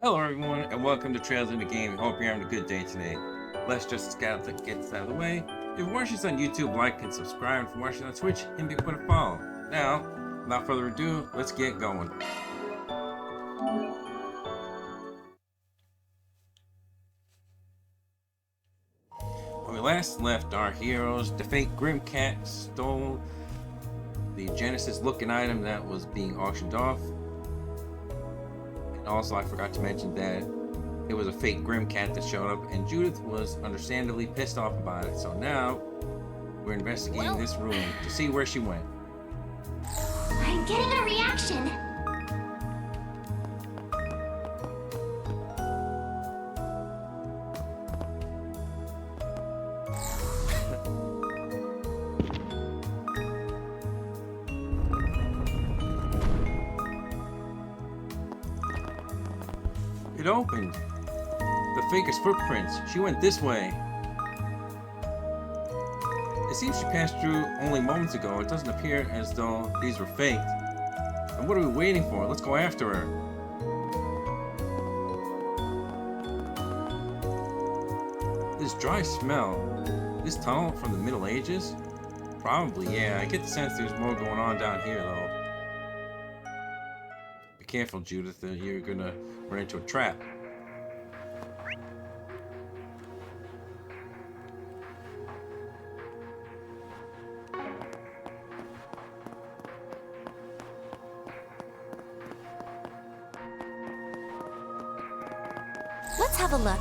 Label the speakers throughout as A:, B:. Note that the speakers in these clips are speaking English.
A: Hello, everyone, and welcome to Trails in the Game. Hope you're having a good day today. Let's just get this out of the way. If you're watching this on YouTube, like and subscribe. If you're watching on Twitch, hit me with a follow. Now, without further ado, let's get going. When we last left our heroes, the fake Grimcat stole the Genesis-looking item that was being auctioned off. And also, I forgot to mention that it was a fake Grimcat that showed up, and Judith was understandably pissed off about it. So now, we're investigating this room to see where she went.
B: I'm getting a reaction.
A: It opened. The faker's footprints. She went this way. It seems she passed through only moments ago. It doesn't appear as though these were faked. And what are we waiting for? Let's go after her. This dry smell. This tunnel from the Middle Ages? Probably, yeah. I get the sense there's more going on down here, though. Be careful, Judith. You're gonna run into a trap.
B: Let's have a look.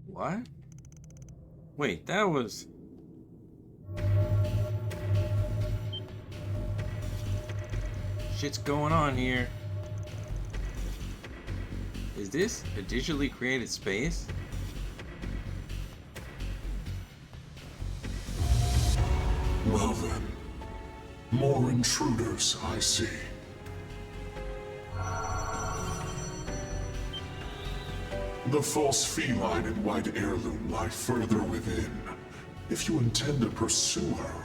A: What? Wait, that was... Shit's going on here. Is this a digitally created space?
C: Well then, more intruders, I see. The false feline and white heirloom lie further within. If you intend to pursue her,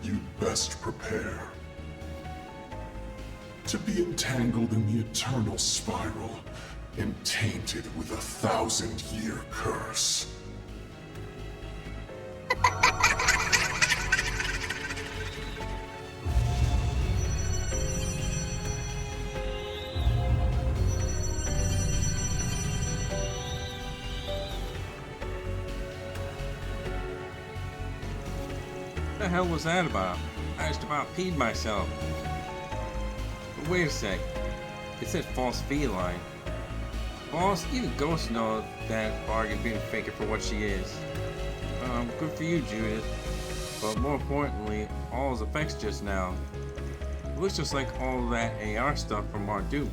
C: you'd best prepare. To be entangled in the eternal spiral and tainted with a 1,000-year curse.
A: What the hell was that about? I just about peed myself. But wait a sec. It said false feline. False? Even ghosts know that bargain being faker for what she is. Good for you, Judith. But more importantly, all his effects just now. It looks just like all that AR stuff from Marduk.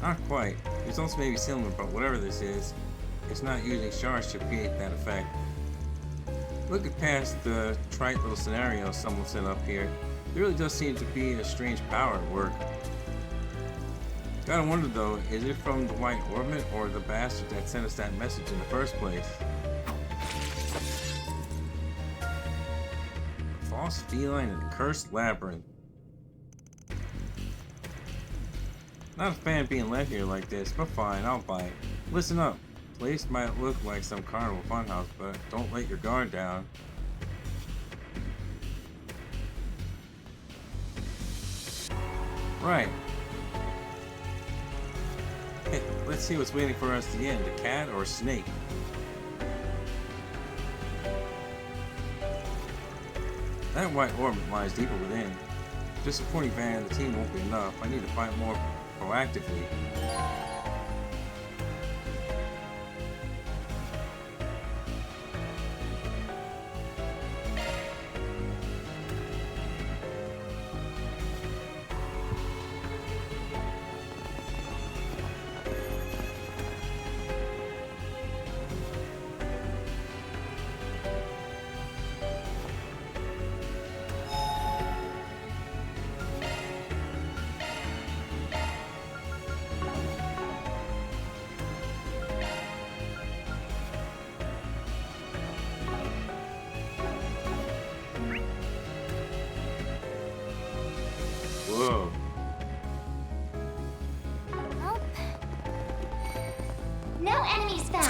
A: Not quite. Results may be similar, but whatever this is, it's not using shards to create that effect. Looking past the trite little scenario someone set up here, there really does seem to be a strange power at work. Gotta wonder though, is it from the White Orbit or the bastard that sent us that message in the first place? False feline and cursed labyrinth. Not a fan of being led here like this, but fine, I'll bite. Listen up. Place might look like some carnival funhouse, but don't let your guard down. Right. Let's see what's waiting for us at the end, a cat or a snake. That white orbit lies deeper within. Just supporting Van and the team won't be enough. I need to fight more proactively. Whoa.
B: Nope. No enemies found.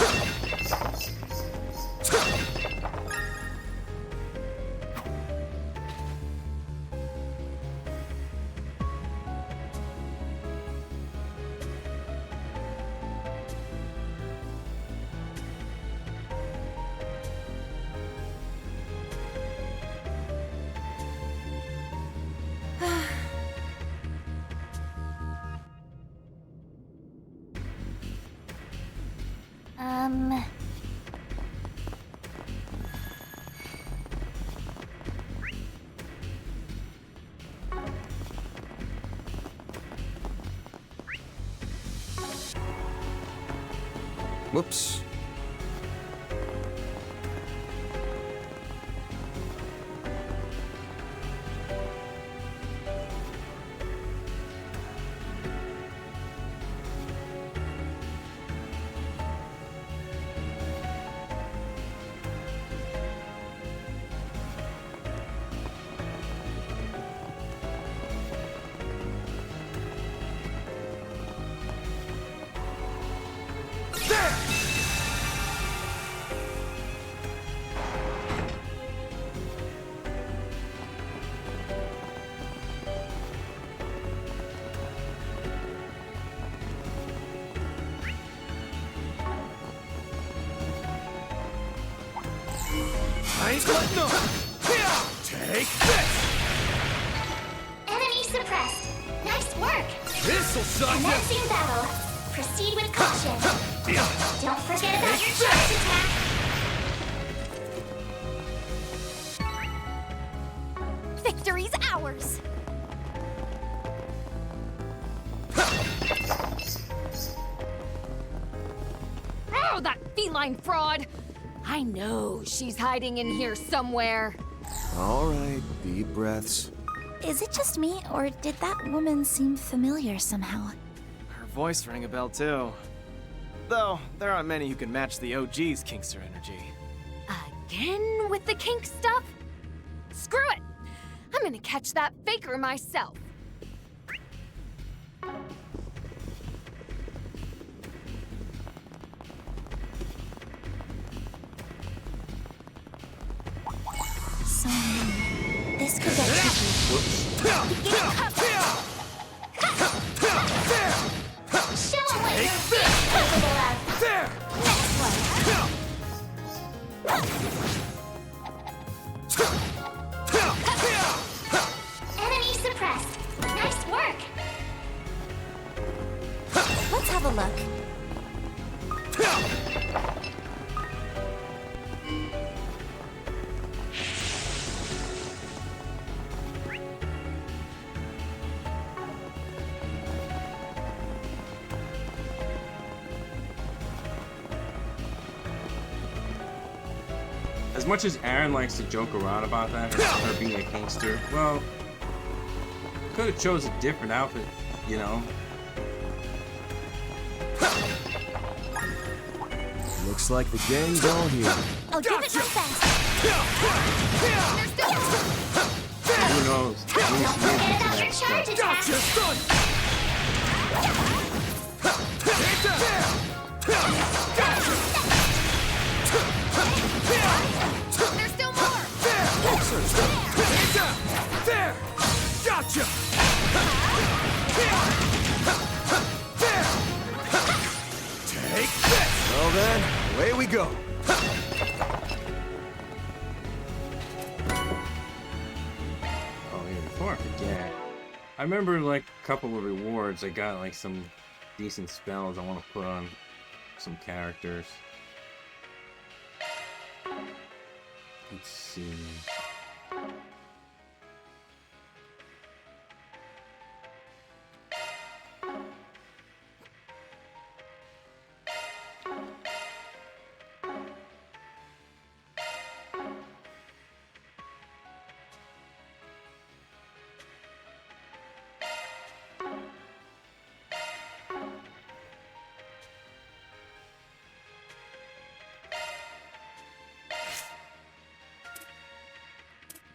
D: Whoops.
E: Take this!
B: Enemy suppressed. Nice work.
E: This'll suck you!
B: Commencing battle. Proceed with caution. Don't forget about your charge attack. Victory's ours.
F: Oh, that feline fraud! I know she's hiding in here somewhere.
D: All right, deep breaths.
G: Is it just me, or did that woman seem familiar somehow?
E: Her voice rang a bell too. Though, there aren't many who can match the OG's Kinkster energy.
F: Again with the kink stuff? Screw it! I'm gonna catch that faker myself.
G: So, this could get tricky.
B: Show 'em what you're really capable of.
E: There!
B: Next one. Enemy suppressed. Nice work.
G: Let's have a look.
A: As much as Aaron likes to joke around about that, her being a gangster, well, could have chose a different outfit, you know.
D: Looks like the gang's all here.
G: I'll give it my best.
A: Who knows?
B: Don't forget about your charge attack.
E: son!
F: There's still more!
E: There! Gotcha!
D: we go.
A: Oh yeah, before I forget, I remember like a couple of rewards. I got like some decent spells I want to put on some characters. Let's see.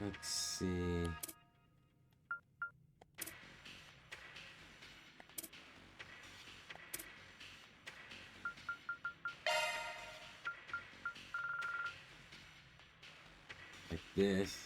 A: Let's see. Like this.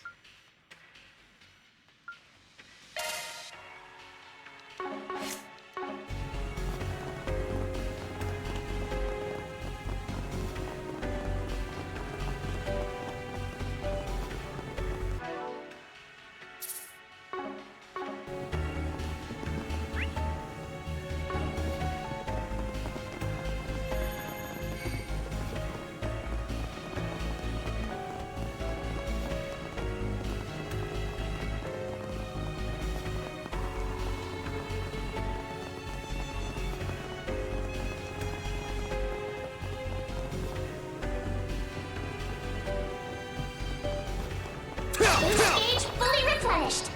B: Stage fully replenished.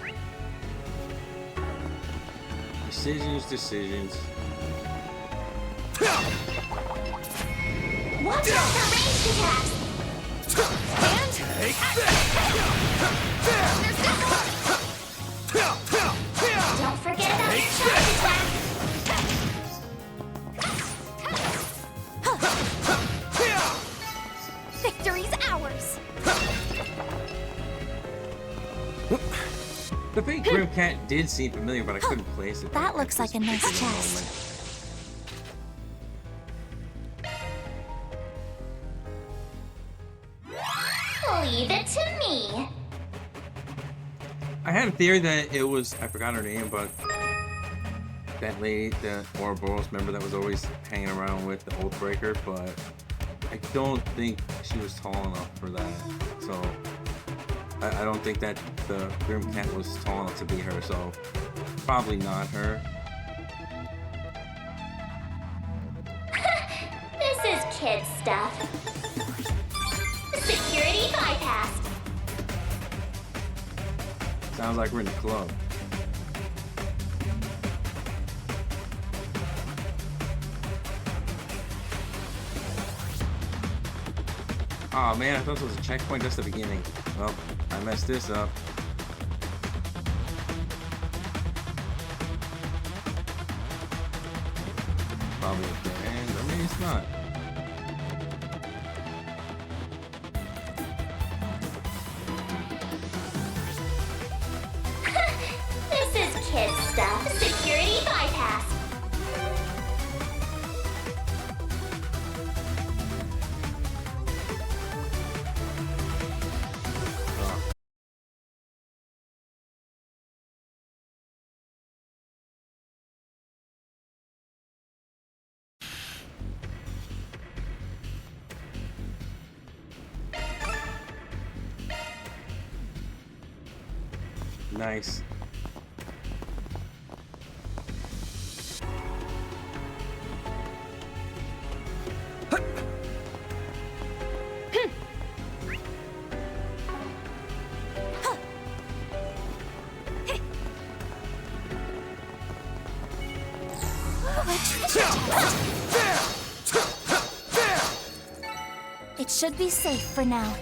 A: Decisions.
B: Watch out for ranged attacks. Don't forget about your charge attack.
F: Victory's ours!
A: The fake Grim Cat did seem familiar, but I couldn't place it.
G: That looks like a nice chest.
B: Leave it to me.
A: I had a theory that it was, I forgot her name, but that lady, the Ouroboros member that was always hanging around with the Oathbreaker, but I don't think she was tall enough for that. So I don't think that the Grim Cat was tall enough to be her, so probably not her.
B: This is kid stuff. Security bypassed.
A: Sounds like we're in the club. Oh man, I thought this was a checkpoint just the beginning. Well, I messed this up. Probably at the end. I mean, it's not.
B: This is kid stuff. Security bypassed.
A: Nice.
G: It should be safe for now.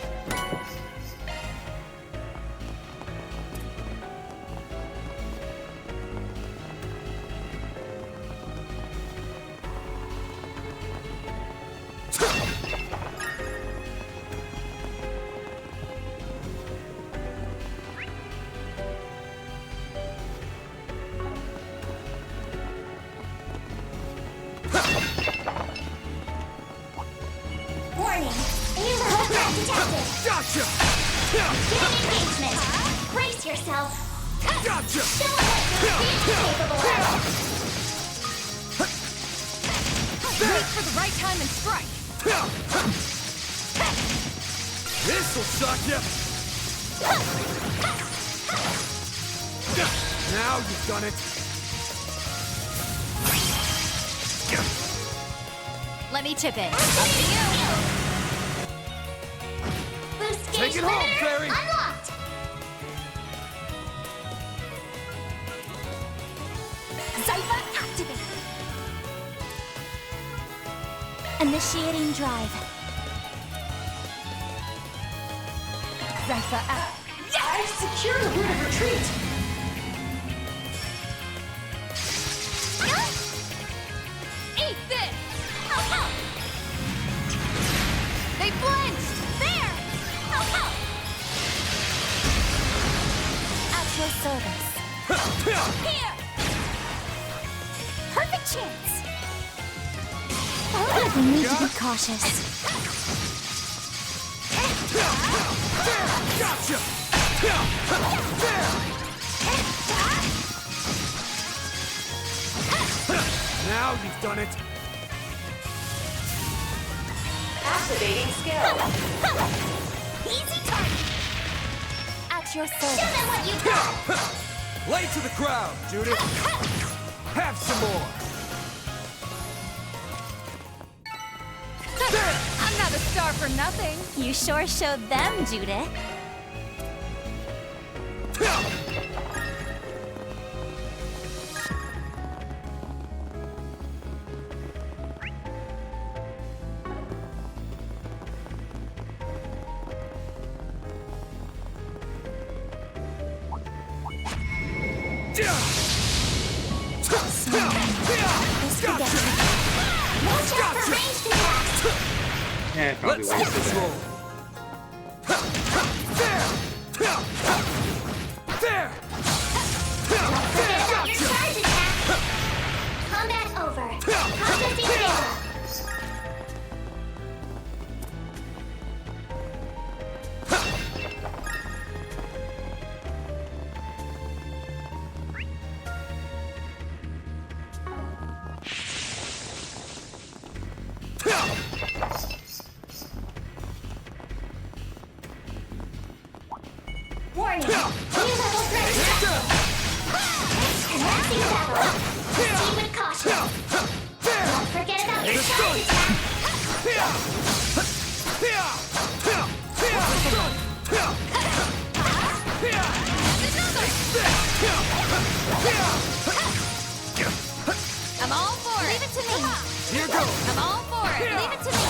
B: Warning, detected.
E: Gotcha!
B: Beginning engagement. Brace yourself.
E: Gotcha!
B: Show them what you're capable of.
F: Wait for the right time and strike.
E: This'll shock you! Now you've done it!
G: Let me chip in.
B: Boost
E: Take
B: gauge
E: it home,
B: limiter
E: Fairy.
B: unlocked.
G: Zypher activate. Initiating drive. Zypher act.
B: I've secured a route of retreat.
F: Eat this! I'll help! They blinched! There! I'll help!
G: At your service.
F: Here!
G: Perfect chance. We need to be cautious.
E: Gotcha! Now you've done it!
B: Activating skill.
G: Easy target. At your
B: Show
G: service.
B: them what you got.
E: Lay to the crowd, Judith! Have some more!
F: I'm not a star for nothing.
G: You sure showed them, Judith.
B: Watch out for ranged attacks.
A: Yeah, probably
E: Let's get
A: wasted
E: this
A: that.
E: roll! There!
B: Forget about your charge attack. Combat over. Processing data. Warning. New level threat detected. Commencing battle. Proceed with caution. Don't forget about your charge attack.
F: I'm all for it.
G: Leave it to me.
E: Here goes!
F: I'm all for it.
G: Leave it to me.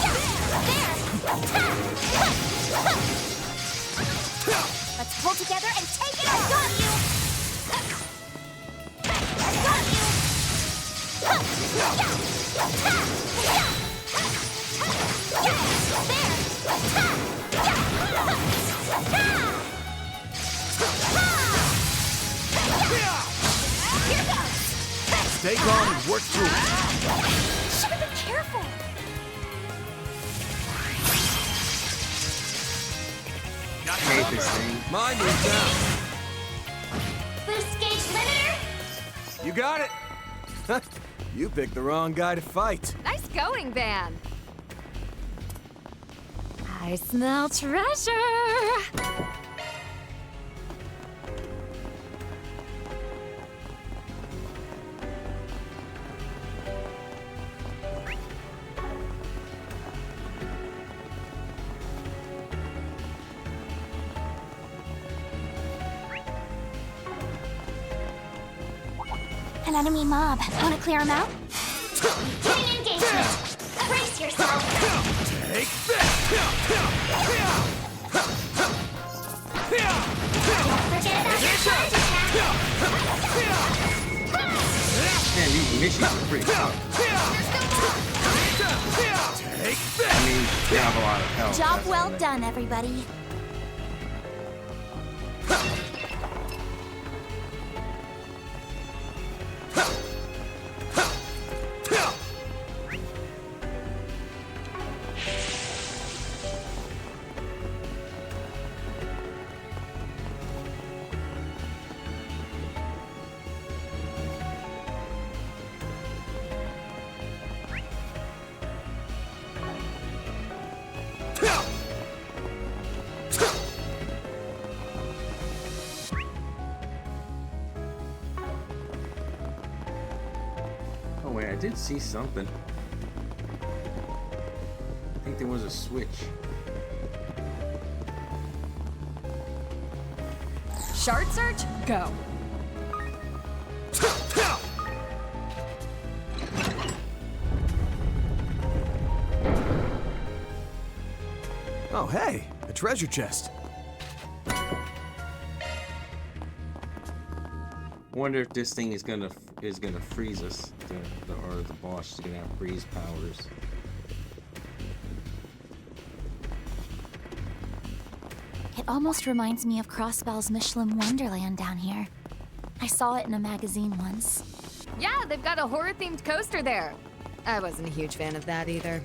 G: There. Let's pull together and take it. I got you. I got you. Here goes.
E: Stay calm and work through it.
G: Should have been careful.
A: I hate this thing.
E: My move now.
B: Boost gauge limiter.
E: You got it! You picked the wrong guy to fight.
F: Nice going, Van. I smell treasure.
G: An enemy mob. Want to clear him out?
B: Beginning engagement. Brace yourself.
E: Take this!
B: Forget about your charge attack.
A: Man, these missions are pretty tough.
E: Take
A: I
E: this!
A: mean, they have a lot of health.
G: Job
A: that's
G: well
A: the thing.
G: done, everybody.
A: did see something. I think there was a switch.
F: Shard search, go.
D: Oh, hey, a treasure chest.
A: Wonder if this thing is gonna freeze us, or the boss is gonna have freeze powers.
G: It almost reminds me of Crossbell's Michelin Wonderland down here. I saw it in a magazine once.
F: Yeah, they've got a horror-themed coaster there. I wasn't a huge fan of that either.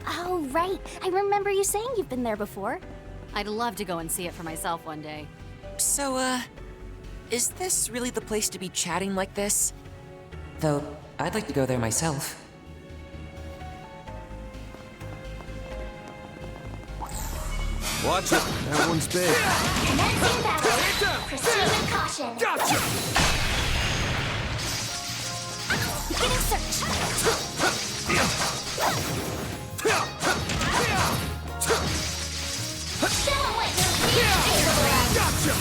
G: Oh, right. I remember you saying you've been there before.
H: I'd love to go and see it for myself one day.
I: So, is this really the place to be chatting like this? Though, I'd like to go there myself.
D: Watch it. That one's big.
B: Commencing battle. Proceed with caution.
D: Gotcha!
G: Beginning search.
B: Show 'em what you're really capable of.
D: Gotcha!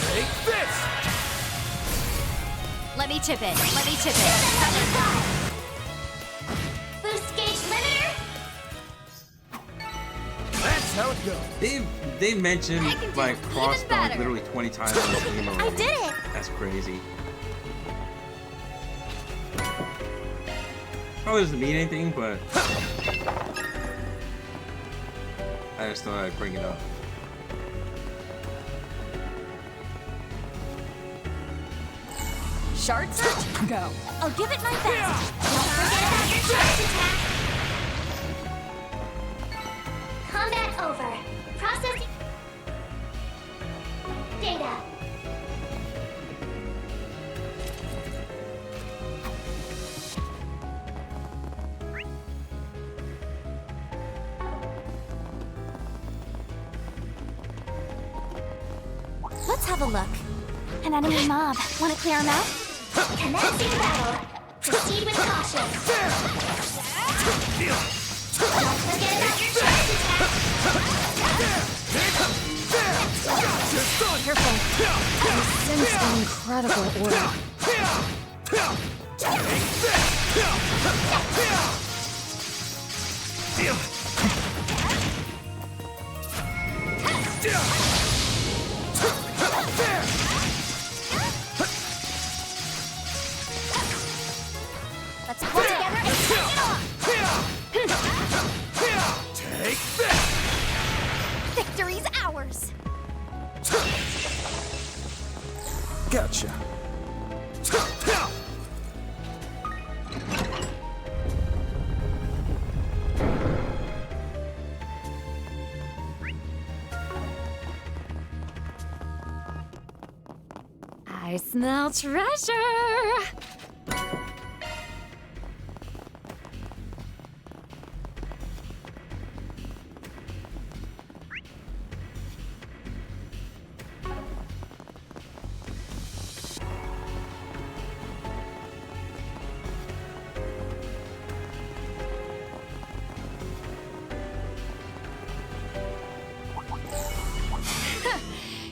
D: Take this!
H: Let me tip it. Let me tip it.
B: Boost gauge limiter.
D: That's how it goes.
A: They mentioned
F: I can do
A: like
F: even
A: crossbow
F: better.
A: literally 20 times in this game already.
G: I did it!
A: That's crazy. Probably doesn't mean anything, but I just thought I'd bring it up.
F: Shard search, go.
G: I'll give it my best.
B: Don't forget about your charge attack. Combat over. Processing data.
G: Let's have a look. An enemy mob. Want to clear him out?
B: Commencing battle. Proceed with caution. Don't forget about your charge attack.
F: Careful. I sense incredible order.
G: Let's pull together and take it off.
D: Take this!
G: Victory's ours.
D: Gotcha.
F: I smell treasure.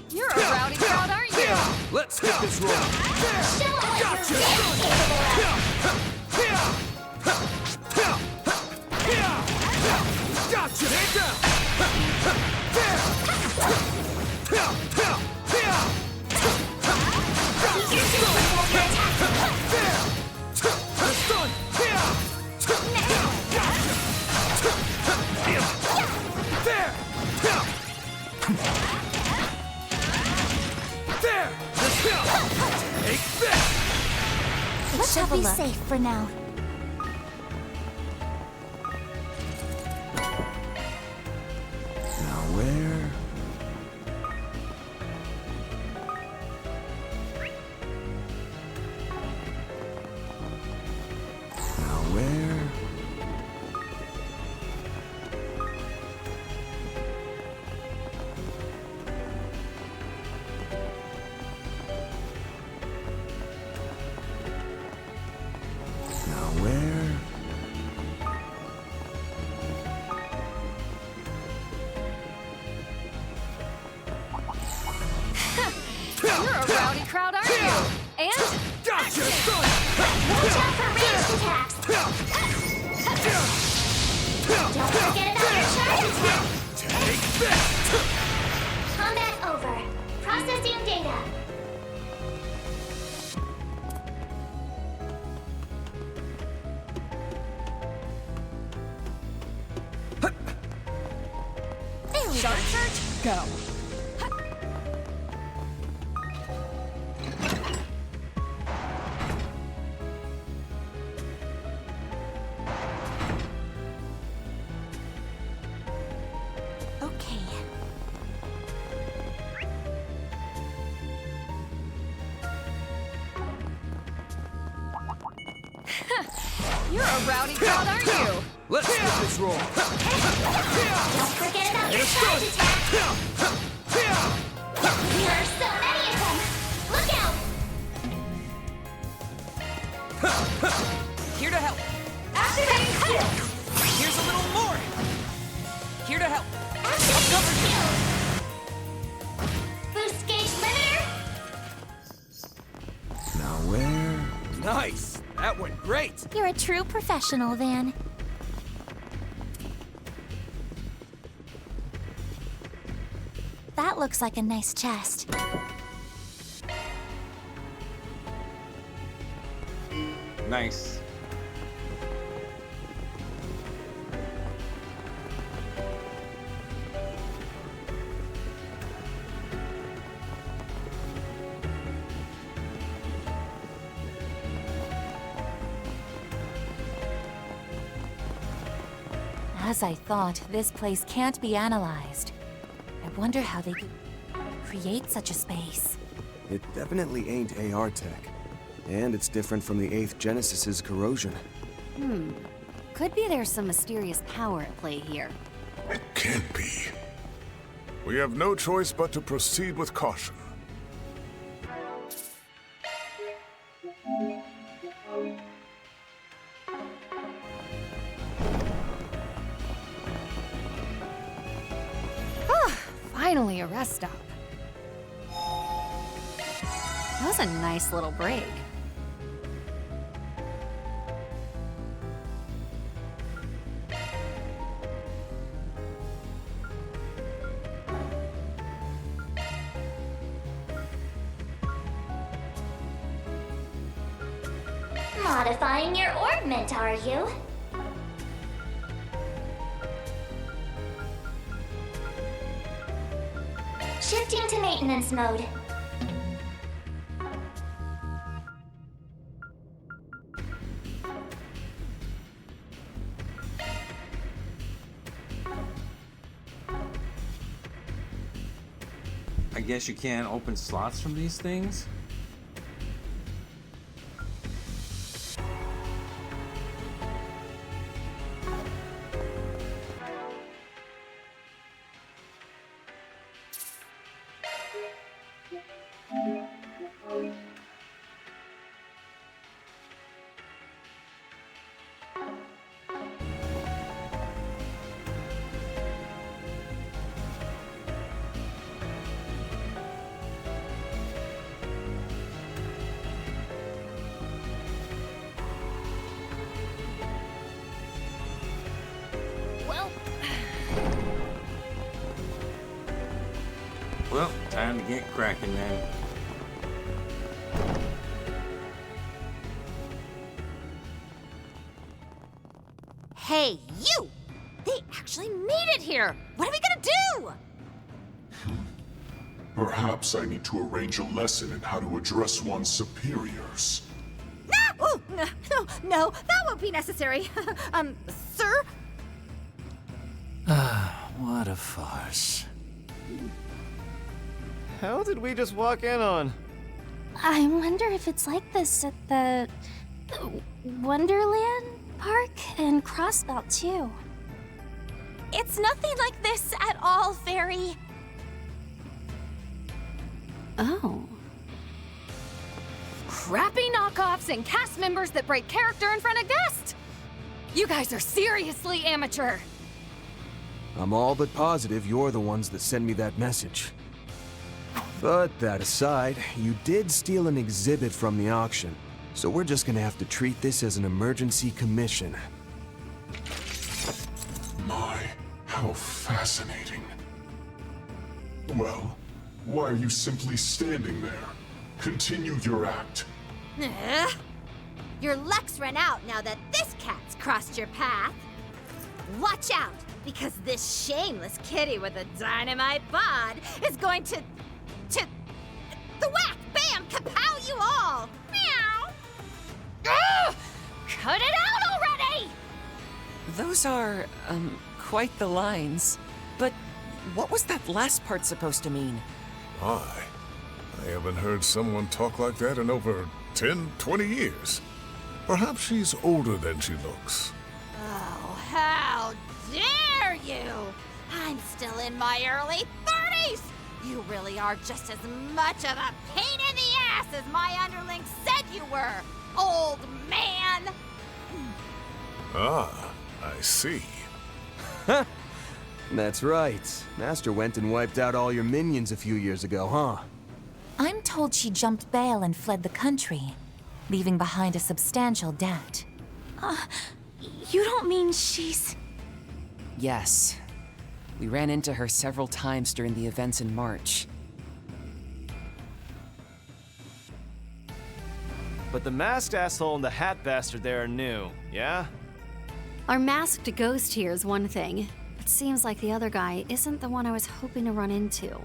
F: You're a rowdy crowd, aren't you?
D: Let's hit this roll.
B: Show 'em what
D: Gotcha!
B: you're really capable of.
D: Gotcha! Take down!
B: Use your system for your attack.
G: Let's have a look. Safe for now.
D: Now where? Now where?
F: You're a rowdy crowd, aren't you? And
D: Gotcha, son!
B: Watch out for ranged attacks. Don't forget about your charge attack.
D: Take this!
B: Combat over. Processing data.
H: Shark search, go.
G: Okay.
F: you're a rowdy crowd, aren't you?
D: Let's get this roll.
B: Don't forget about your charge attack. There are so many of them. Look out.
I: Here to help.
B: Activating shield.
I: Here's a little more. Here to help.
B: Activating shield. Boost gauge limiter.
D: Now where?
E: Nice! That went great!
G: You're a true professional, Van. That looks like a nice chest.
A: Nice.
G: As I thought, this place can't be analyzed. I wonder how they could create such a space.
J: It definitely ain't AR tech. And it's different from the 8th Genesis's corrosion.
H: Could be there's some mysterious power at play here.
C: It can't be. We have no choice but to proceed with caution.
F: Finally, a rest stop.
H: That was a nice little break.
B: Modifying your orbment, are you? Shifting to maintenance mode.
A: I guess you can't open slots from these things? Well, time to get cracking then.
H: Hey, you! They actually made it here! What are we gonna do?
C: Perhaps I need to arrange a lesson in how to address one's superiors.
H: No! Oh, no, that won't be necessary. Sir?
D: What a farce.
E: How did we just walk in on?
G: I wonder if it's like this at the Wonderland Park and Crossbelt too.
H: It's nothing like this at all, Fairy. Oh.
F: Crappy knockoffs and cast members that break character in front of guests! You guys are seriously amateur!
J: I'm all but positive you're the ones that send me that message. But that aside, you did steal an exhibit from the auction, so we're just gonna have to treat this as an emergency commission.
C: My, how fascinating. Well, why are you simply standing there? Continue your act.
H: Your luck's run out now that this cat's crossed your path. Watch out, because this shameless kitty with a dynamite bod is going to the whack, bam, kapow you all! Meow!
F: Ugh! Cut it out already!
I: Those are, quite the lines. But what was that last part supposed to mean?
K: I haven't heard someone talk like that in over 10, 20 years. Perhaps she's older than she looks.
H: Oh, how dare you! I'm still in my early 30s! You really are just as much of a pain in the ass as my underlings said you were, old man!
K: Ah, I see.
J: That's right. Master went and wiped out all your minions a few years ago, huh?
G: I'm told she jumped bail and fled the country, leaving behind a substantial debt. You don't mean she's...
I: Yes. We ran into her several times during the events in March.
E: But the masked asshole and the hat bastard there are new, yeah?
L: Our masked ghost here is one thing. It seems like the other guy isn't the one I was hoping to run into.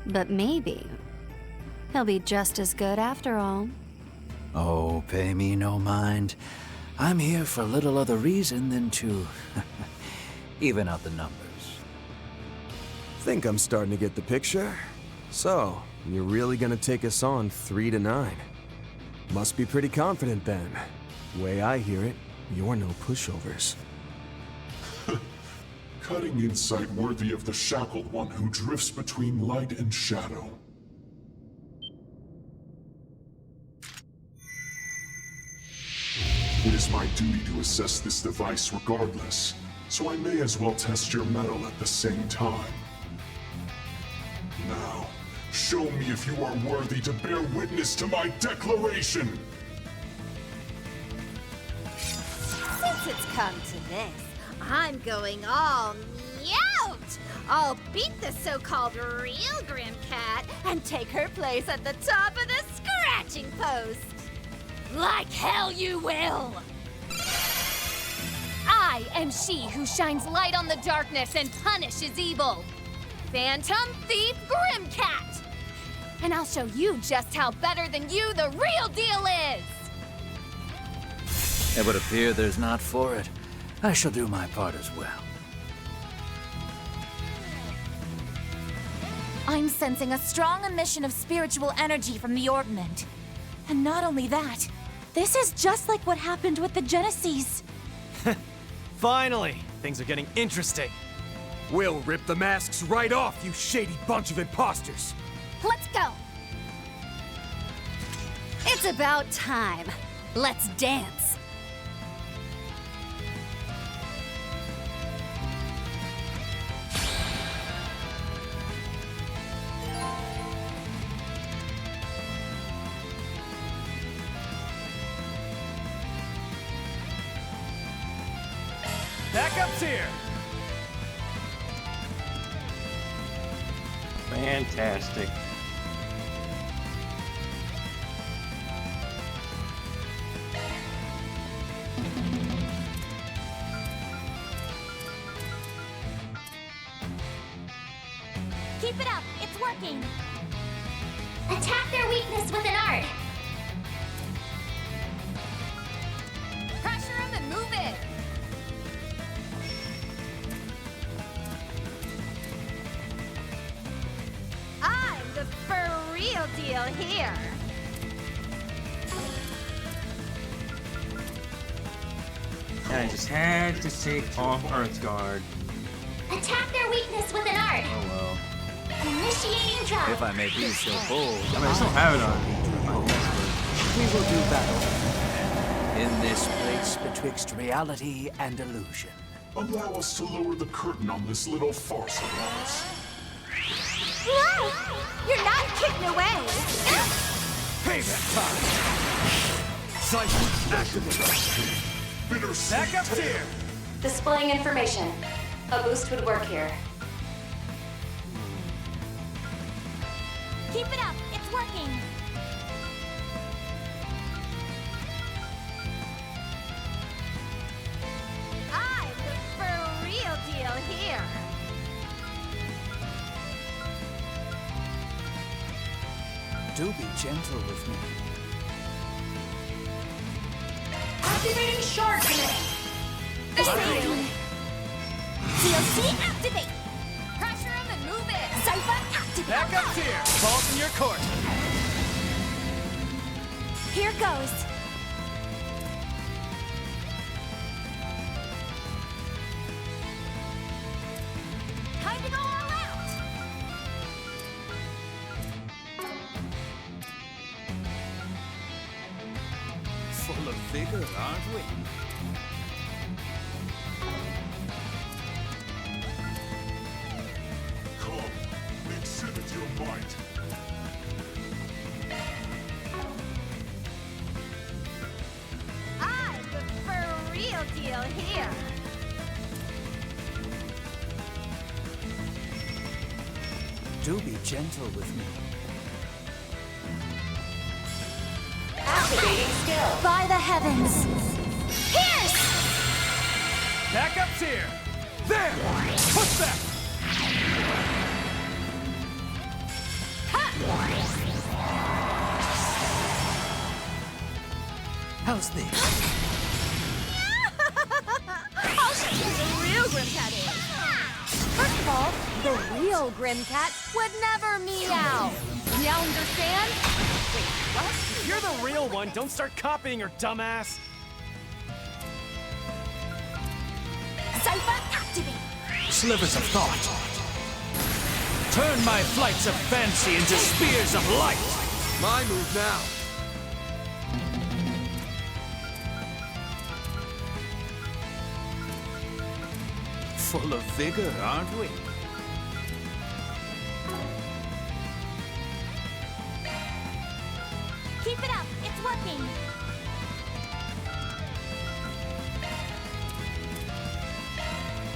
L: But maybe he'll be just as good after all.
D: Oh, pay me no mind. I'm here for little other reason than to even out the numbers.
J: Think I'm starting to get the picture. So, you're really gonna take us on 3-9. Must be pretty confident then. Way I hear it, you're no pushovers.
C: Cutting insight worthy of the shackled one who drifts between light and shadow. It is my duty to assess this device regardless, so I may as well test your mettle at the same time. Now, show me if you are worthy to bear witness to my declaration!
H: Since it's come to this, I'm going all meowt! I'll beat the so-called real Grim Cat and take her place at the top of the scratching post!
F: Like hell you will! I am she who shines light on the darkness and punishes evil. Phantom Thief Grimcat! And I'll show you just how better than you the real deal is!
D: It would appear there's not for it. I shall do my part as well.
G: I'm sensing a strong emission of spiritual energy from the orbment. And not only that, this is just like what happened with the Genesis.
E: Finally! Things are getting interesting.
J: We'll rip the masks right off, you shady bunch of imposters!
L: Let's go! It's about time. Let's dance.
E: Backup's here!
A: Fantastic.
G: Keep it up, it's working.
B: Attack their weakness with an art.
F: Pressure him and move it!
H: I'm the for real deal here.
A: And I just had to take off Earthguard.
B: Attack their weakness with an art.
A: Oh well.
B: Initiating drop.
D: If I may be so bold,
A: I mean, I still have it on my
D: we will do battle in this place betwixt reality and illusion.
C: Allow us to lower the curtain on this little farce of ours.
H: Right! You're not getting away!
J: Payback time! Siphon activated! Back up here!
M: Displaying information. A boost would work here.
B: Keep it up. It's working.
H: I'm the for real deal here.
D: Do be gentle with me.
B: Activating shard command.
H: DLC activate.
F: Pressure him and move it.
H: Siphon activate.
J: Back up here! Ball's in your court!
H: Here goes. Time to go all out.
D: Full of vigor, aren't we?
C: Come, exhibit your might.
H: I'm the for real deal here.
D: Do be gentle with me.
M: Activating skill.
H: By the heavens. Pierce!
J: Back up here! There! Push back!
D: How's this?
H: I'll show you the real Grimcat is.
F: First of all, the real Grimcat would never meow. You understand? Wait, what?
E: If you're the real one, don't start copying her, dumbass!
H: Siphon activate.
D: Slivers of thought. Turn my flights of fancy into spears of light.
J: My move now.
D: Full of vigor, aren't we?
B: Keep it up. It's working.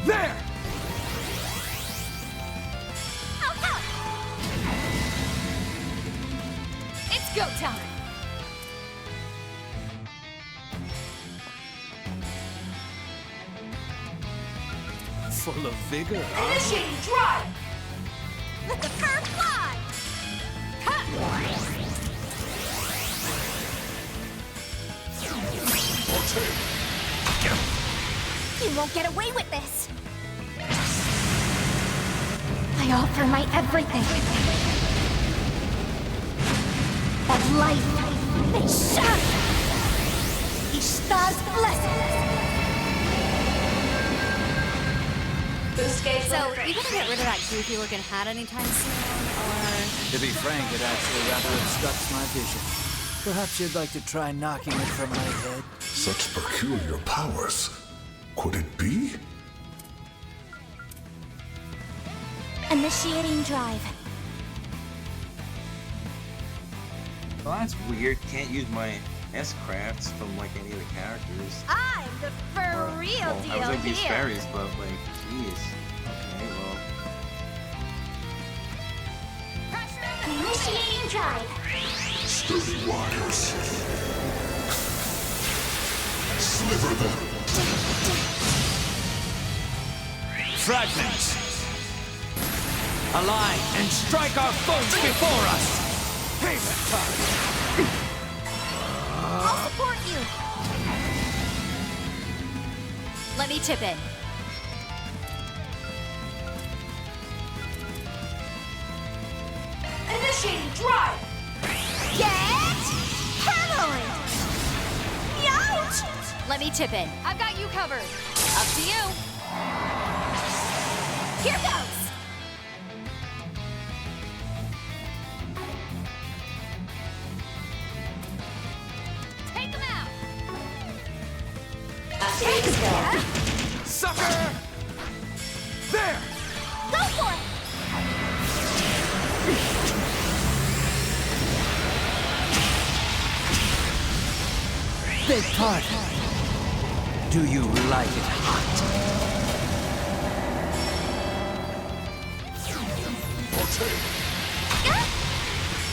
J: There!
F: It's go time.
D: Full of vigor, aren't we?
B: Initiating drive.
H: Let the curve fly. You won't get away with this. I offer my everything. Of life and shine. Ishtar's blessing.
M: Boost gauge
L: So,
M: level
L: you gonna get rid of that goofy looking hat anytime soon, or...?
D: To be frank, it actually rather obstructs my vision. Perhaps you'd like to try knocking it from my head?
C: Such peculiar powers. Could it be?
B: Initiating drive.
A: Well, that's weird. Can't use my S-crafts from like any of the characters.
H: I'm the for real
A: Well,
H: deal
A: I was like these
H: here.
A: fairies, but like, jeez. Okay, well.
B: Initiating drive.
C: Sturdy wires. Sliver them.
D: Fragments! Align and strike our foes before us! Payback time!
H: I'll support you.
L: Let me chip in.
B: Initiating drive.
H: Get hammered. Youch!
L: Let me chip in.
F: I've got you covered.
L: Up to you.
H: Here goes.
F: Take him out.
M: activating skill.
J: Sucker! There!
H: Go for it.
D: Beg pardon. Do you like it hot?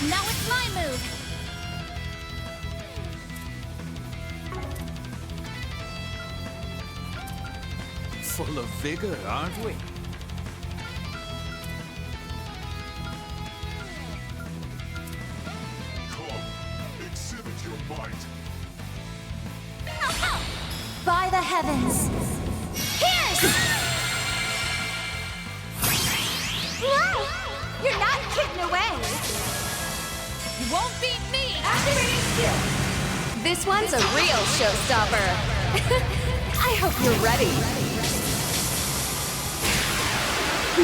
F: Now it's my move.
D: Full of vigor, aren't we?
C: Come, exhibit your might.
G: By the heavens!
H: Pierce! Whoa! You're not getting away!
F: You won't beat me!
H: Activating skill!
F: This one's a real showstopper. I hope you're ready.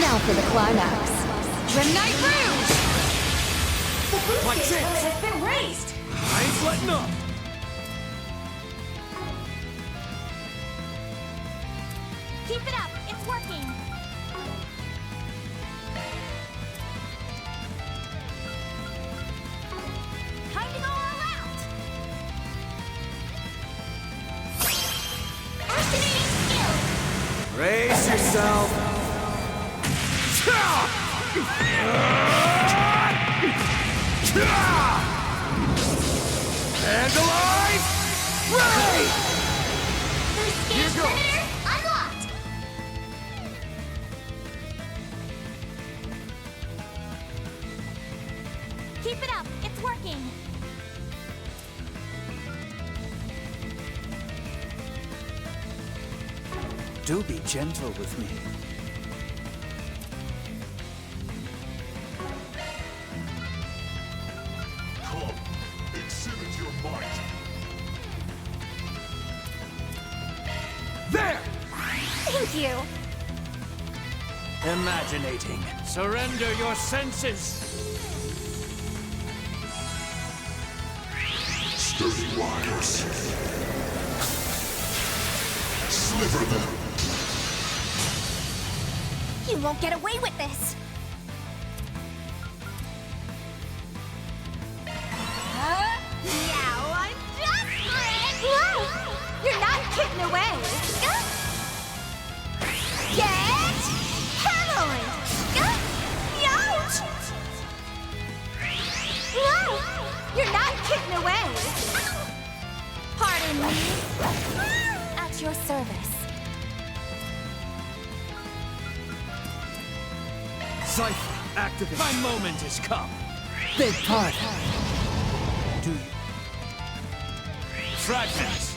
F: Now for the climax. Grimnight Rouge!
H: The boost
J: Like
H: gauge
J: this.
H: has been raised!
J: I ain't letting up!
H: Keep it up, it's working! Time to go all out! Activating skill!
J: Brace yourself! Vandalize! Ready!
H: Boost
J: Here
H: gauge
J: goes.
H: predator unlocked! Keep it up, it's working!
D: Do be gentle with me.
C: Come, exhibit your might.
J: There!
H: Thank you!
D: Imaginating. Surrender your senses.
C: Sturdy wires. Sliver them.
H: You won't get away with this! Now I'm desperate! Whoa! You're not getting away! Get hammered! Ouch! Whoa! You're not getting away! Pardon me!
G: At your service.
J: Cypher, activate.
D: My moment has come. Beg pardon. Do you?
J: Fragments.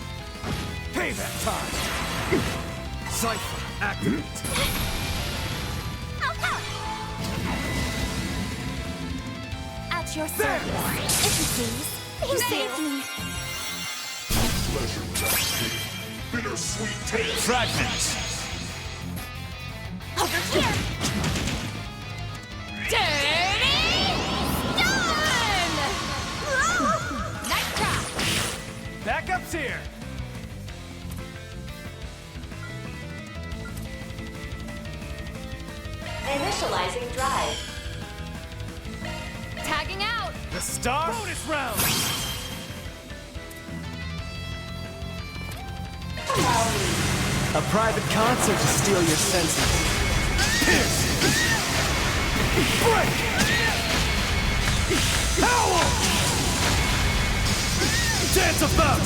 J: Payback time. Cypher, activate.
G: At your service. If you please. You saved me.
C: Pleasure cascade. Bittersweet taste.
J: Fragments.
H: Over here! Dirty Dawn! Night Trap!
J: Backup's here.
M: Initializing drive.
F: Tagging out.
J: The star. Bonus round. A private concert to steal your senses. Pierce! Break! Howl! Dance about!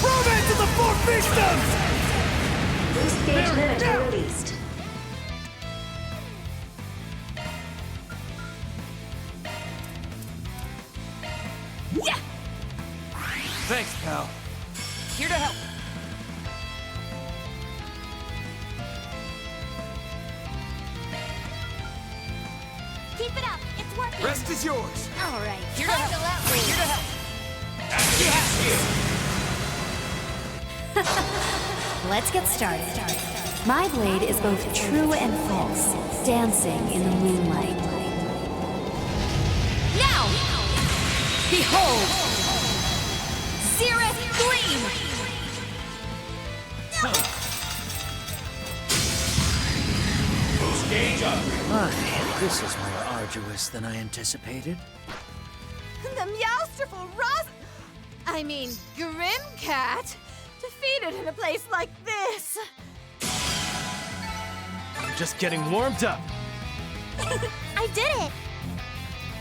J: Romance of the Four Fiefdoms!
M: Boost gauge limiter released.
H: Yeah!
J: Thanks, pal. Here to help.
H: Keep it up, it's working!
J: Rest is yours.
H: All right,
J: Here to
H: time to
J: help.
H: let loose.
J: Here to help.
L: Let's get started. My blade is both true and false, dancing in the moonlight.
F: Now! Behold! Xerath Gleam!
D: My, this is more arduous than I anticipated.
H: The Meowsterful Ros... I mean, Grimcat? Defeated in a place like this.
E: I'm just getting warmed up.
B: I did it!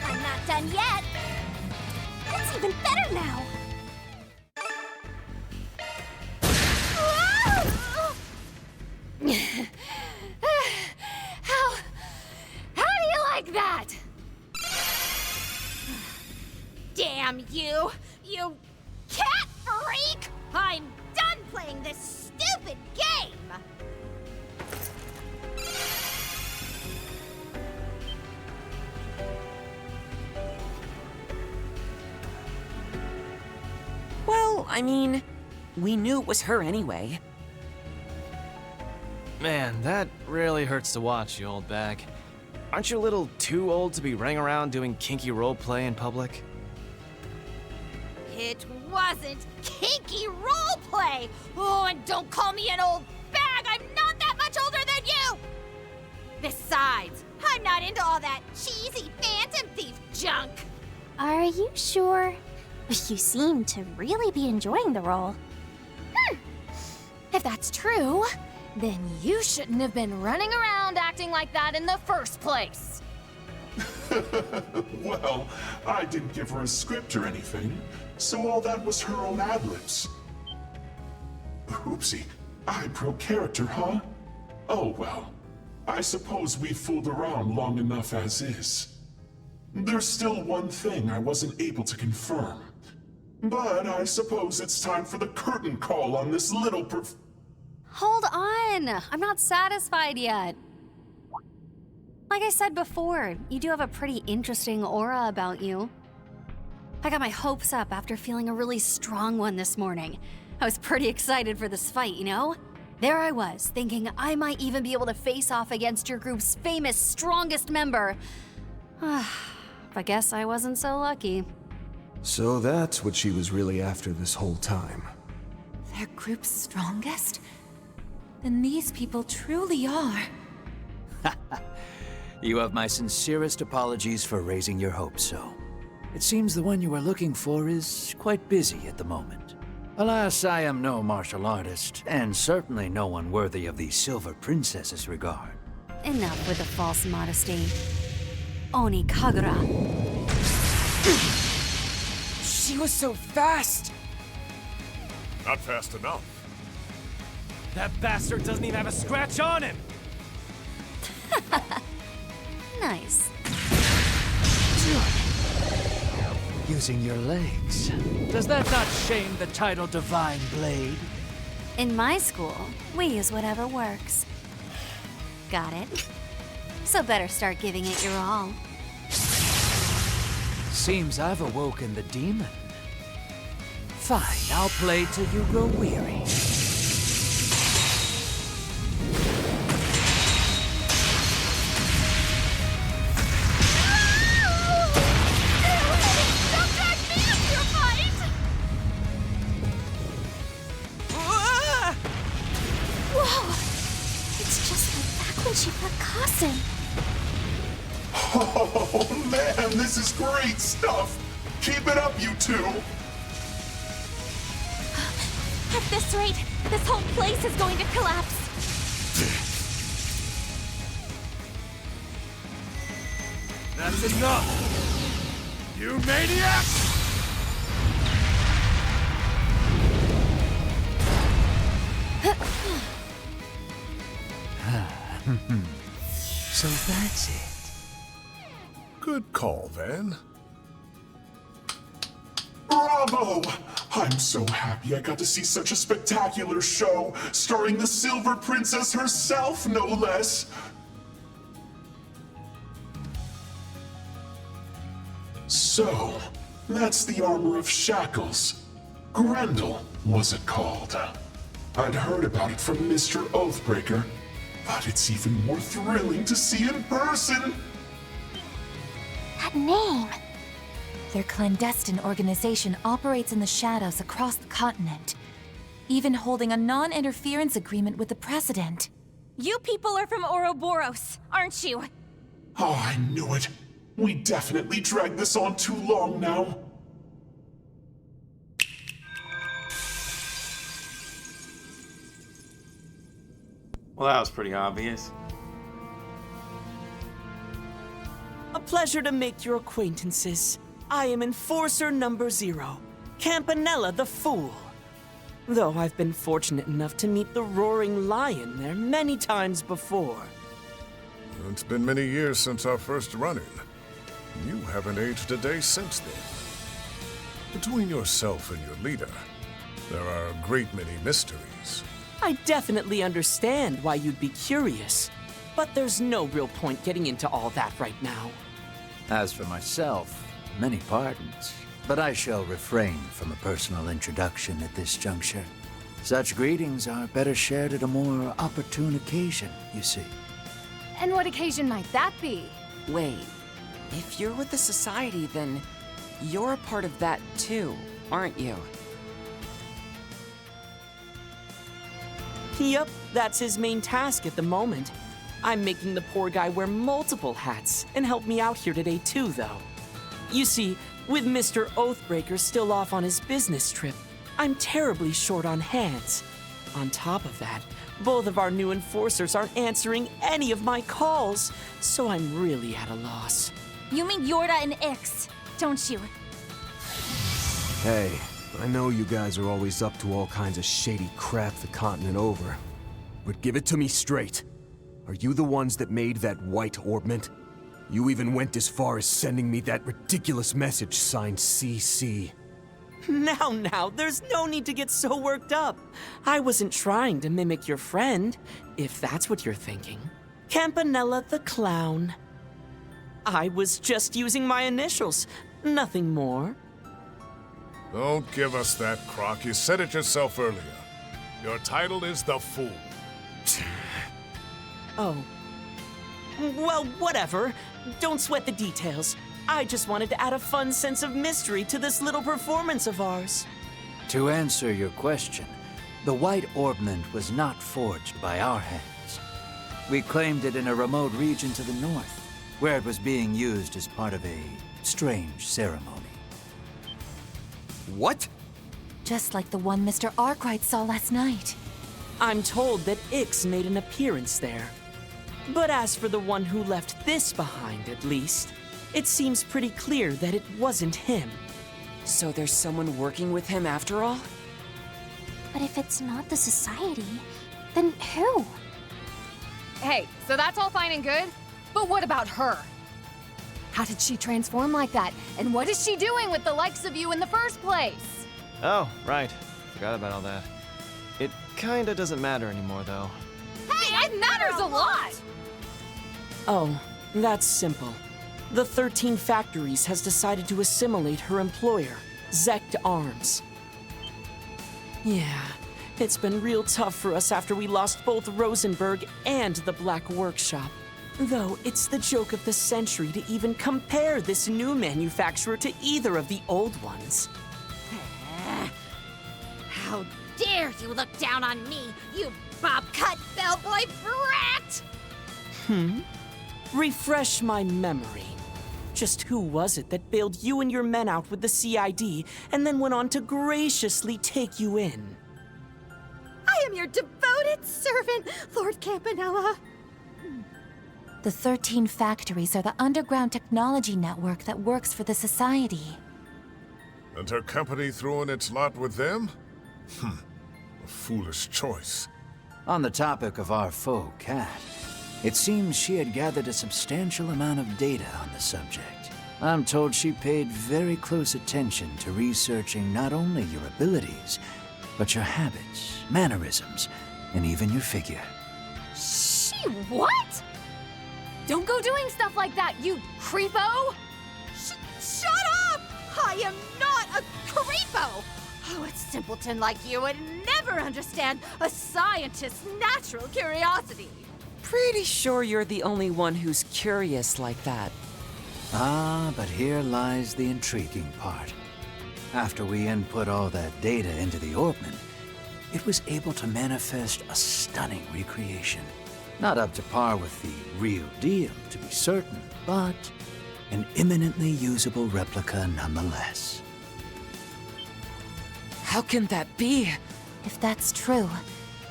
B: I'm not done yet. That's even better now.
F: How do you like that?
H: Damn you! You cat freak! I'm done playing this stupid game!
I: Well, I mean, we knew it was her anyway.
E: Man, that really hurts to watch, you old bag. Aren't you a little too old to be running around doing kinky roleplay in public?
H: It wasn't kinky roleplay! Oh, and don't call me an old bag! I'm not that much older than you! Besides, I'm not into all that cheesy Phantom Thief junk!
B: Are you sure? You seem to really be enjoying the role.
F: If that's true, then you shouldn't have been running around acting like that in the first place.
C: Well, I didn't give her a script or anything, so all that was her own ad-libs. Oopsie, I broke character, huh? Oh well, I suppose we fooled around long enough as is. There's still one thing I wasn't able to confirm. But I suppose it's time for the curtain call on this little
L: Hold on! I'm not satisfied yet. Like I said before, you do have a pretty interesting aura about you. I got my hopes up after feeling a really strong one this morning. I was pretty excited for this fight, you know? There I was, thinking I might even be able to face off against your group's famous strongest member. But guess I wasn't so lucky.
J: So that's what she was really after this whole time.
G: Their group's strongest? Then these people truly are.
D: You have my sincerest apologies for raising your hopes so. It seems the one you are looking for is quite busy at the moment. Alas, I am no martial artist, and certainly no one worthy of the Silver Princess's regard.
L: Enough with the false modesty. Oni Kagura.
I: She was so fast!
K: Not fast enough.
E: That bastard doesn't even have a scratch on him!
L: Nice.
D: Using your legs. Does that not shame the title Divine Blade?
L: In my school, we use whatever works. Got it? So better start giving it your all.
D: Seems I've awoken the demon. Fine, I'll play till you grow weary.
B: She percussing.
C: Oh man, this is great stuff! Keep it up, you two!
B: At this rate, this whole place is going to collapse.
E: That's enough! You maniacs!
D: So that's it.
K: Good call, Van.
C: Bravo! I'm so happy I got to see such a spectacular show, starring the Silver Princess herself, no less. So, that's the armor of Shackles. Grendel, was it called? I'd heard about it from Mr. Oathbreaker, but it's even more thrilling to see in person!
B: That name!
G: Their clandestine organization operates in the shadows across the continent, even holding a non-interference agreement with the President.
B: You people are from Ouroboros, aren't you?
C: Oh, I knew it! We definitely dragged this on too long now.
A: Well, that was pretty obvious.
N: A pleasure to make your acquaintances. I am Enforcer number 0, Campanella the Fool. Though I've been fortunate enough to meet the Roaring Lion there many times before.
K: It's been many years since our first run-in. You haven't aged a day since then. Between yourself and your leader, there are a great many mysteries.
N: I definitely understand why you'd be curious, but there's no real point getting into all that right now.
D: As for myself, many pardons, but I shall refrain from a personal introduction at this juncture. Such greetings are better shared at a more opportune occasion, you see.
F: And what occasion might that be?
I: Wait, if you're with the Society, then you're a part of that too, aren't you?
N: Yep, that's his main task at the moment. I'm making the poor guy wear multiple hats and help me out here today too, though. You see, with Mr. Oathbreaker still off on his business trip, I'm terribly short on hands. On top of that, both of our new enforcers aren't answering any of my calls, so I'm really at a loss.
G: You mean Yorda and Ix, don't you?
J: Hey, I know you guys are always up to all kinds of shady crap the continent over. But give it to me straight. Are you the ones that made that white orbment? You even went as far as sending me that ridiculous message signed CC.
N: Now, there's no need to get so worked up. I wasn't trying to mimic your friend, if that's what you're thinking. Campanella the Clown. I was just using my initials, nothing more.
K: Don't give us that, Croc. You said it yourself earlier. Your title is the Fool.
N: Oh. Well, whatever. Don't sweat the details. I just wanted to add a fun sense of mystery to this little performance of ours.
D: To answer your question, the white orbment was not forged by our hands. We claimed it in a remote region to the north, where it was being used as part of a strange ceremony.
J: What?
G: Just like the one Mr. Arkwright saw last night.
N: I'm told that Ix made an appearance there. But as for the one who left this behind, at least, it seems pretty clear that it wasn't him.
I: So there's someone working with him after all?
B: But if it's not the Society, then who?
F: Hey, so that's all fine and good, but what about her? How did she transform like that? And what is she doing with the likes of you in the first place?
E: Oh, right. Forgot about all that. It kinda doesn't matter anymore, though.
F: Hey, it matters a lot!
N: Oh, that's simple. The 13 Factories has decided to assimilate her employer, Zect Arms. Yeah, it's been real tough for us after we lost both Rosenberg and the Black Workshop. Though it's the joke of the century to even compare this new manufacturer to either of the old ones.
H: How dare you look down on me, you bob-cut bellboy brat!
N: Refresh my memory. Just who was it that bailed you and your men out with the CID and then went on to graciously take you in?
H: I am your devoted servant, Lord Campanella.
G: The 13 Factories are the underground technology network that works for the Society.
K: And her company threw in its lot with them? A foolish choice.
D: On the topic of our foe, Cat, it seems she had gathered a substantial amount of data on the subject. I'm told she paid very close attention to researching not only your abilities, but your habits, mannerisms, and even your figure.
F: She what? Don't go doing stuff like that, you creepo!
H: Shut up! I am not a creepo! Oh, a simpleton like you would never understand a scientist's natural curiosity.
I: Pretty sure you're the only one who's curious like that.
D: Ah, but here lies the intriguing part. After we input all that data into the orbment, it was able to manifest a stunning recreation. Not up to par with the real deal, to be certain, but an eminently usable replica nonetheless.
I: How can that be?
G: If that's true,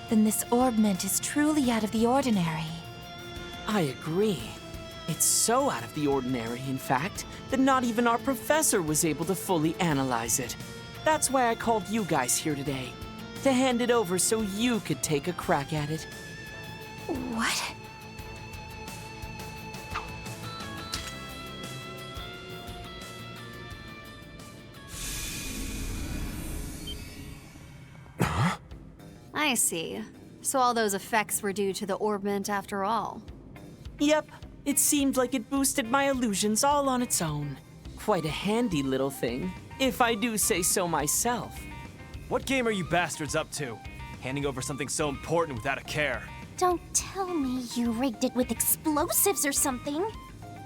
G: then this orbment is truly out of the ordinary.
N: I agree. It's so out of the ordinary, in fact, that not even our professor was able to fully analyze it. That's why I called you guys here today, to hand it over so you could take a crack at it.
G: What?
L: I see. So all those effects were due to the orbment after all.
N: Yep, it seemed like it boosted my illusions all on its own. Quite a handy little thing, if I do say so myself.
E: What game are you bastards up to? Handing over something so important without a care.
B: Don't tell me you rigged it with explosives or something.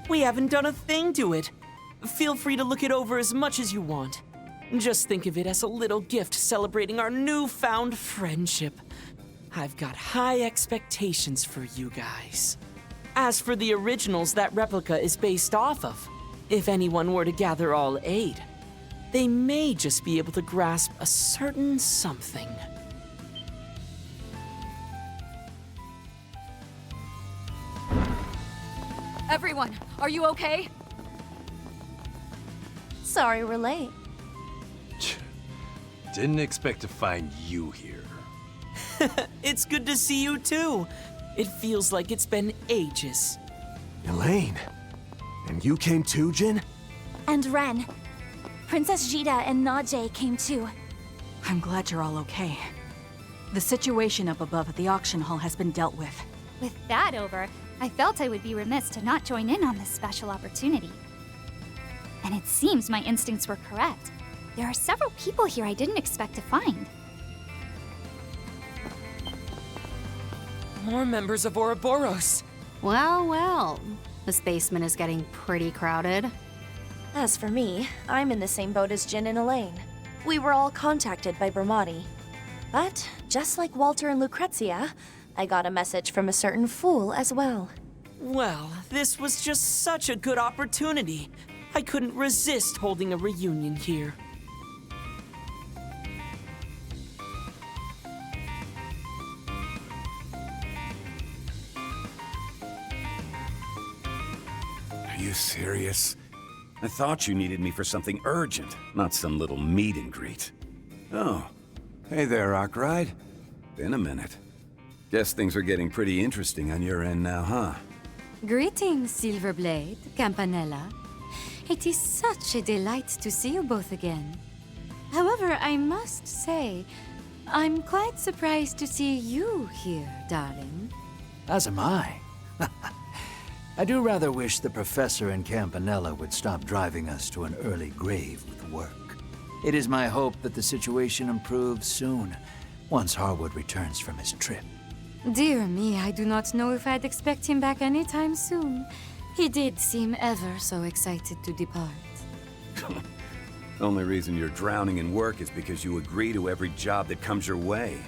N: We haven't done a thing to it. Feel free to look it over as much as you want. Just think of it as a little gift celebrating our newfound friendship. I've got high expectations for you guys. As for the originals that replica is based off of, if anyone were to gather all 8, they may just be able to grasp a certain something.
F: Everyone, are you okay?
B: Sorry we're late.
O: Didn't expect to find you here.
N: It's good to see you too. It feels like it's been ages.
J: Elaine, and you came too, Jin?
B: And Ren. Princess Jita and Najee came too.
P: I'm glad you're all okay. The situation up above at the auction hall has been dealt with.
Q: With that over, I felt I would be remiss to not join in on this special opportunity. And it seems my instincts were correct. There are several people here I didn't expect to find.
N: More members of Ouroboros.
L: Well, well. This basement is getting pretty crowded.
R: As for me, I'm in the same boat as Jin and Elaine. We were all contacted by Brahmati. But, just like Walter and Lucrezia, I got a message from a certain fool as well.
N: Well, this was just such a good opportunity. I couldn't resist holding a reunion here.
S: Are you serious? I thought you needed me for something urgent, not some little meet and greet. Oh, hey there, Arkwright. Been a minute. Guess things are getting pretty interesting on your end now, huh?
T: Greetings, Silverblade, Campanella. It is such a delight to see you both again. However, I must say, I'm quite surprised to see you here, darling.
D: As am I. I do rather wish the Professor and Campanella would stop driving us to an early grave with work. It is my hope that the situation improves soon, once Harwood returns from his trip.
T: Dear me, I do not know if I'd expect him back anytime soon. He did seem ever so excited to depart.
S: Only reason you're drowning in work is because you agree to every job that comes your way.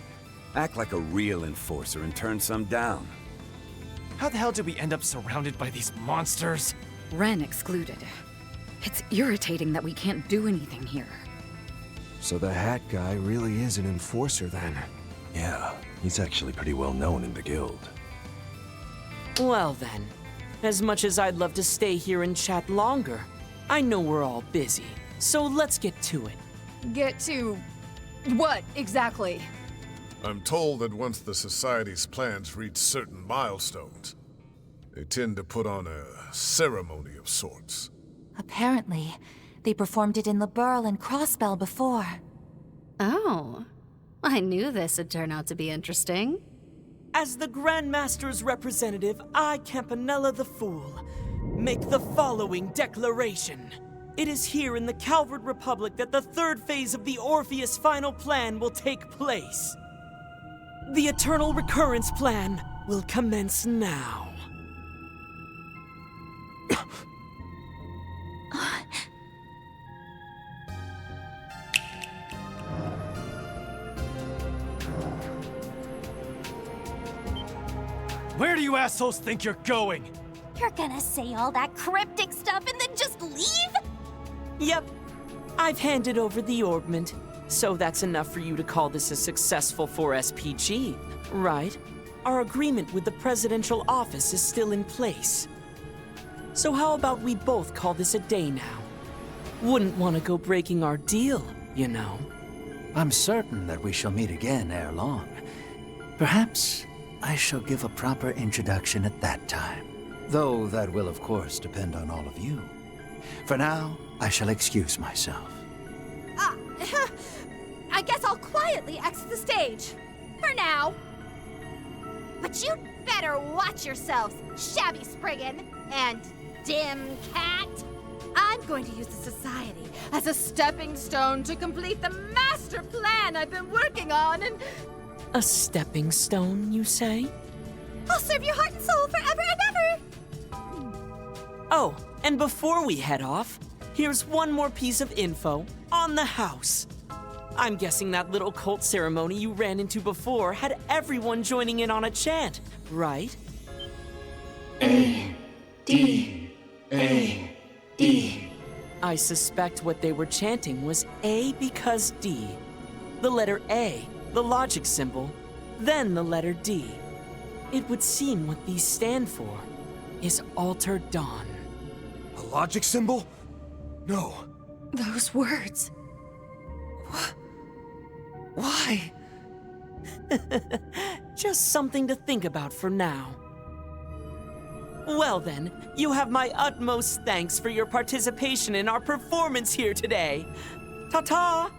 S: Act like a real enforcer and turn some down.
E: How the hell did we end up surrounded by these monsters?
P: Ren excluded. It's irritating that we can't do anything here.
J: So the Hat Guy really is an enforcer then?
O: Yeah, he's actually pretty well known in the guild.
N: Well then, as much as I'd love to stay here and chat longer, I know we're all busy, so let's get to it.
F: Get to what exactly?
K: I'm told that once the Society's plans reach certain milestones, they tend to put on a ceremony of sorts.
G: Apparently, they performed it in LeBurle and Crossbell before.
L: Oh, I knew this would turn out to be interesting.
N: As the Grandmaster's representative, I, Campanella the Fool, make the following declaration. It is here in the Calvard Republic that the third phase of the Orpheus final plan will take place. The Eternal Recurrence plan will commence now.
E: Where do you assholes think you're going?
B: You're gonna say all that cryptic stuff and then just leave?
N: Yep. I've handed over the orbment, so that's enough for you to call this a successful 4SPG. Right. Our agreement with the presidential office is still in place. So how about we both call this a day now? Wouldn't want to go breaking our deal, you know.
D: I'm certain that we shall meet again ere long. Perhaps I shall give a proper introduction at that time. Though that will, of course, depend on all of you. For now, I shall excuse myself.
H: I guess I'll quietly exit the stage. For now. But you'd better watch yourselves, Shabby Spriggan and Dim Cat. I'm going to use the society as a stepping stone to complete the master plan I've been working on, and
N: A stepping stone, you say?
H: I'll serve your heart and soul forever and ever!
N: Oh, and before we head off, here's one more piece of info on the house. I'm guessing that little cult ceremony you ran into before had everyone joining in on a chant, right?
B: A, D, A, D.
N: I suspect what they were chanting was A because D. The letter A, the logic symbol, then the letter D. It would seem what these stand for is Alter Dawn.
J: A logic symbol? No.
T: Those words.
N: Why? Just something to think about for now. Well then, you have my utmost thanks for your participation in our performance here today. Ta-ta!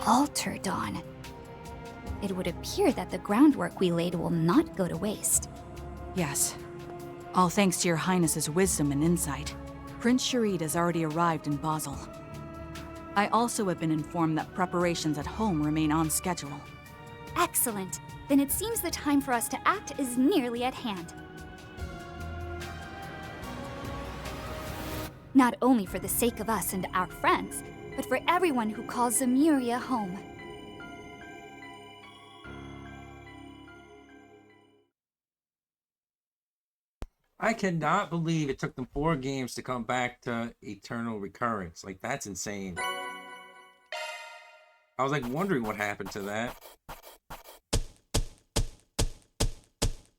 Q: Alter Dawn. It would appear that the groundwork we laid will not go to waste.
P: Yes. All thanks to your Highness's wisdom and insight. Prince Sharid has already arrived in Basel. I also have been informed that preparations at home remain on schedule.
Q: Excellent. Then it seems the time for us to act is nearly at hand. Not only for the sake of us and our friends, but for everyone who calls Zemuria home.
A: I cannot believe it took them 4 games to come back to Eternal Recurrence. Like, that's insane. I was like wondering what happened to that.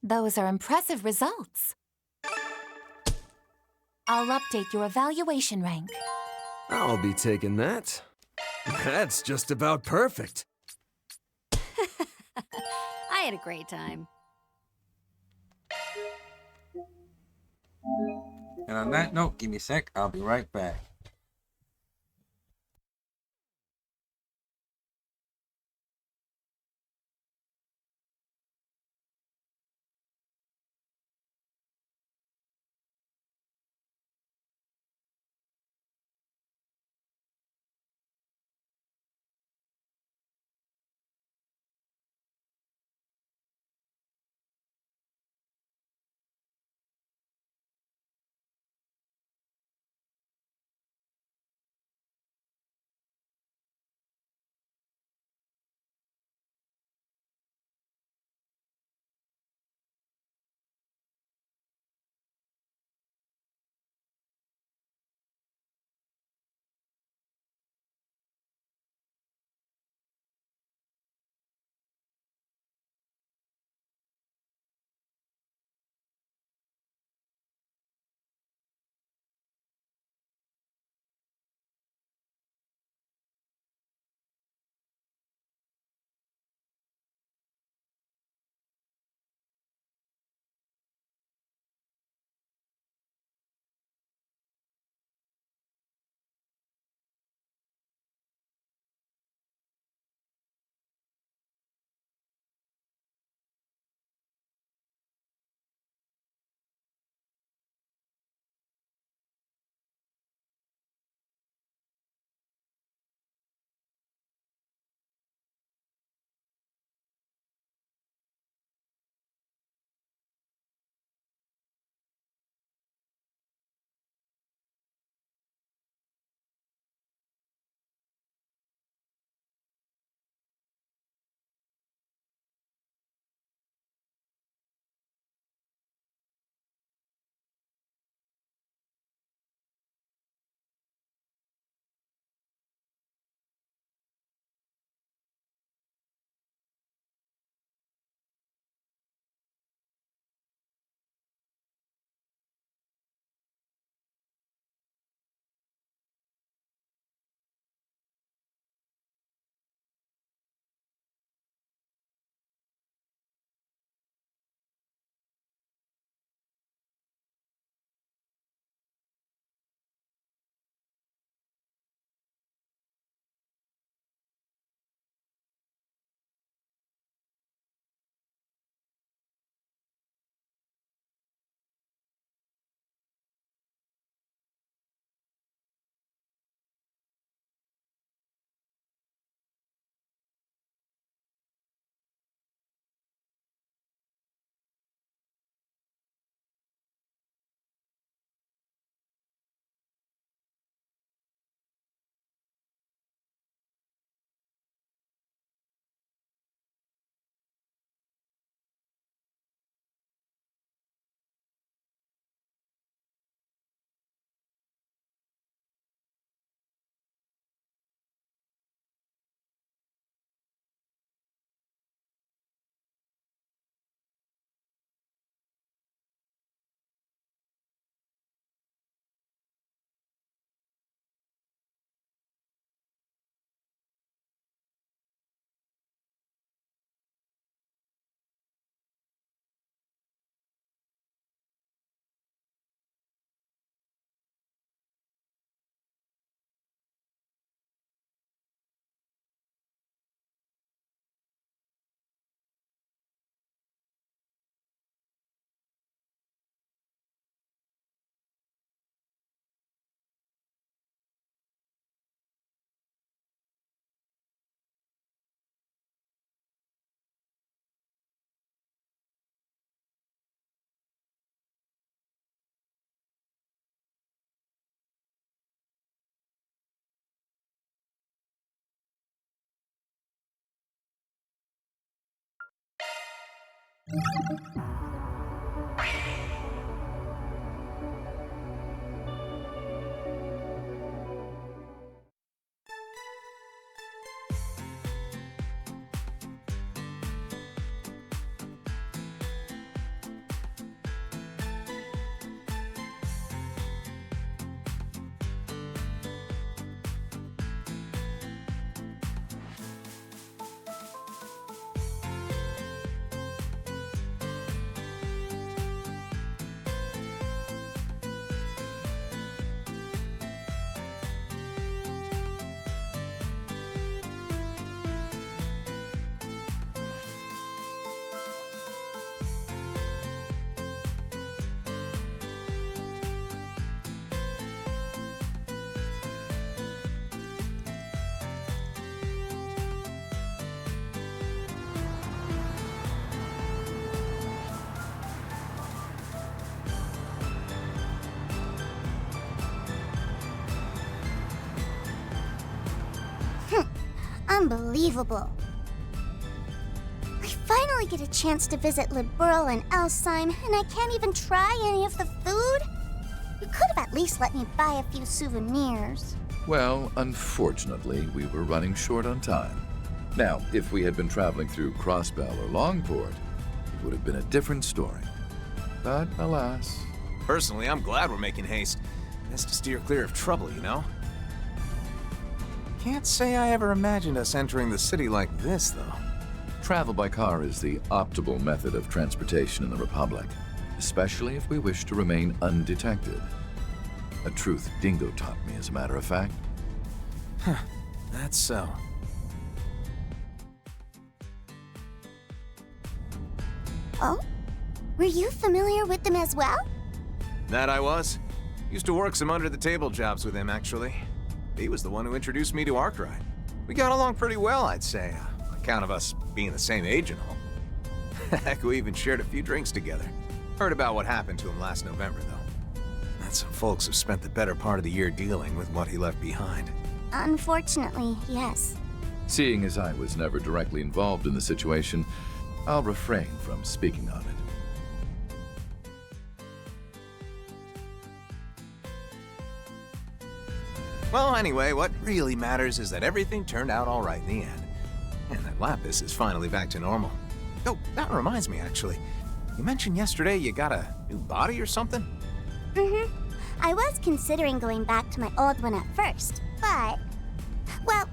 G: Those are impressive results. I'll update your evaluation rank.
J: I'll be taking that. That's just about perfect.
L: I had a great time.
A: And on that note, give me a sec. I'll be right back.
B: Unbelievable. I finally get a chance to visit Liberl and Alzheim, and I can't even try any of the food? You could have at least let me buy a few souvenirs.
U: Well, unfortunately, we were running short on time. Now, if we had been traveling through Crossbell or Longport, it would have been a different story. But alas.
E: Personally, I'm glad we're making haste. Best to steer clear of trouble, you know? Can't say I ever imagined us entering the city like this, though.
U: Travel by car is the optimal method of transportation in the Republic, especially if we wish to remain undetected. A truth Dingo taught me, as a matter of fact.
E: Huh, that's so.
B: Oh? Were you familiar with them as well?
E: That I was. Used to work some under-the-table jobs with him, actually. He was the one who introduced me to Arkwright. We got along pretty well, I'd say, on account of us being the same age and all. Heck, we even shared a few drinks together. Heard about what happened to him last November, though. And some folks have spent the better part of the year dealing with what he left behind.
B: Unfortunately, yes.
U: Seeing as I was never directly involved in the situation, I'll refrain from speaking on it.
E: Well, anyway, what really matters is that everything turned out all right in the end. And that Lapis is finally back to normal. Oh, that reminds me, actually. You mentioned yesterday you got a new body or something?
B: Mm-hmm. I was considering going back to my old one at first, but... Well,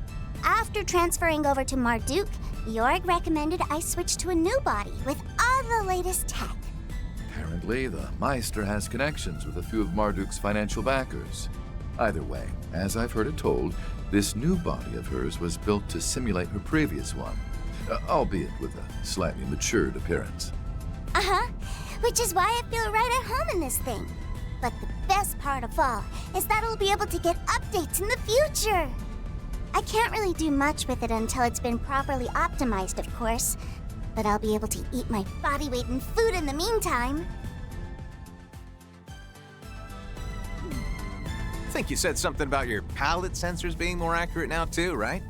B: after transferring over to Marduk, Jorg recommended I switch to a new body with all the latest tech.
U: Apparently, the Meister has connections with a few of Marduk's financial backers. Either way, as I've heard it told, this new body of hers was built to simulate her previous one, albeit with a slightly matured appearance.
B: Uh-huh, which is why I feel right at home in this thing. But the best part of all is that I'll be able to get updates in the future. I can't really do much with it until it's been properly optimized, of course, but I'll be able to eat my body weight in food in the meantime.
E: I think you said something about your palate sensors being more accurate now too, right?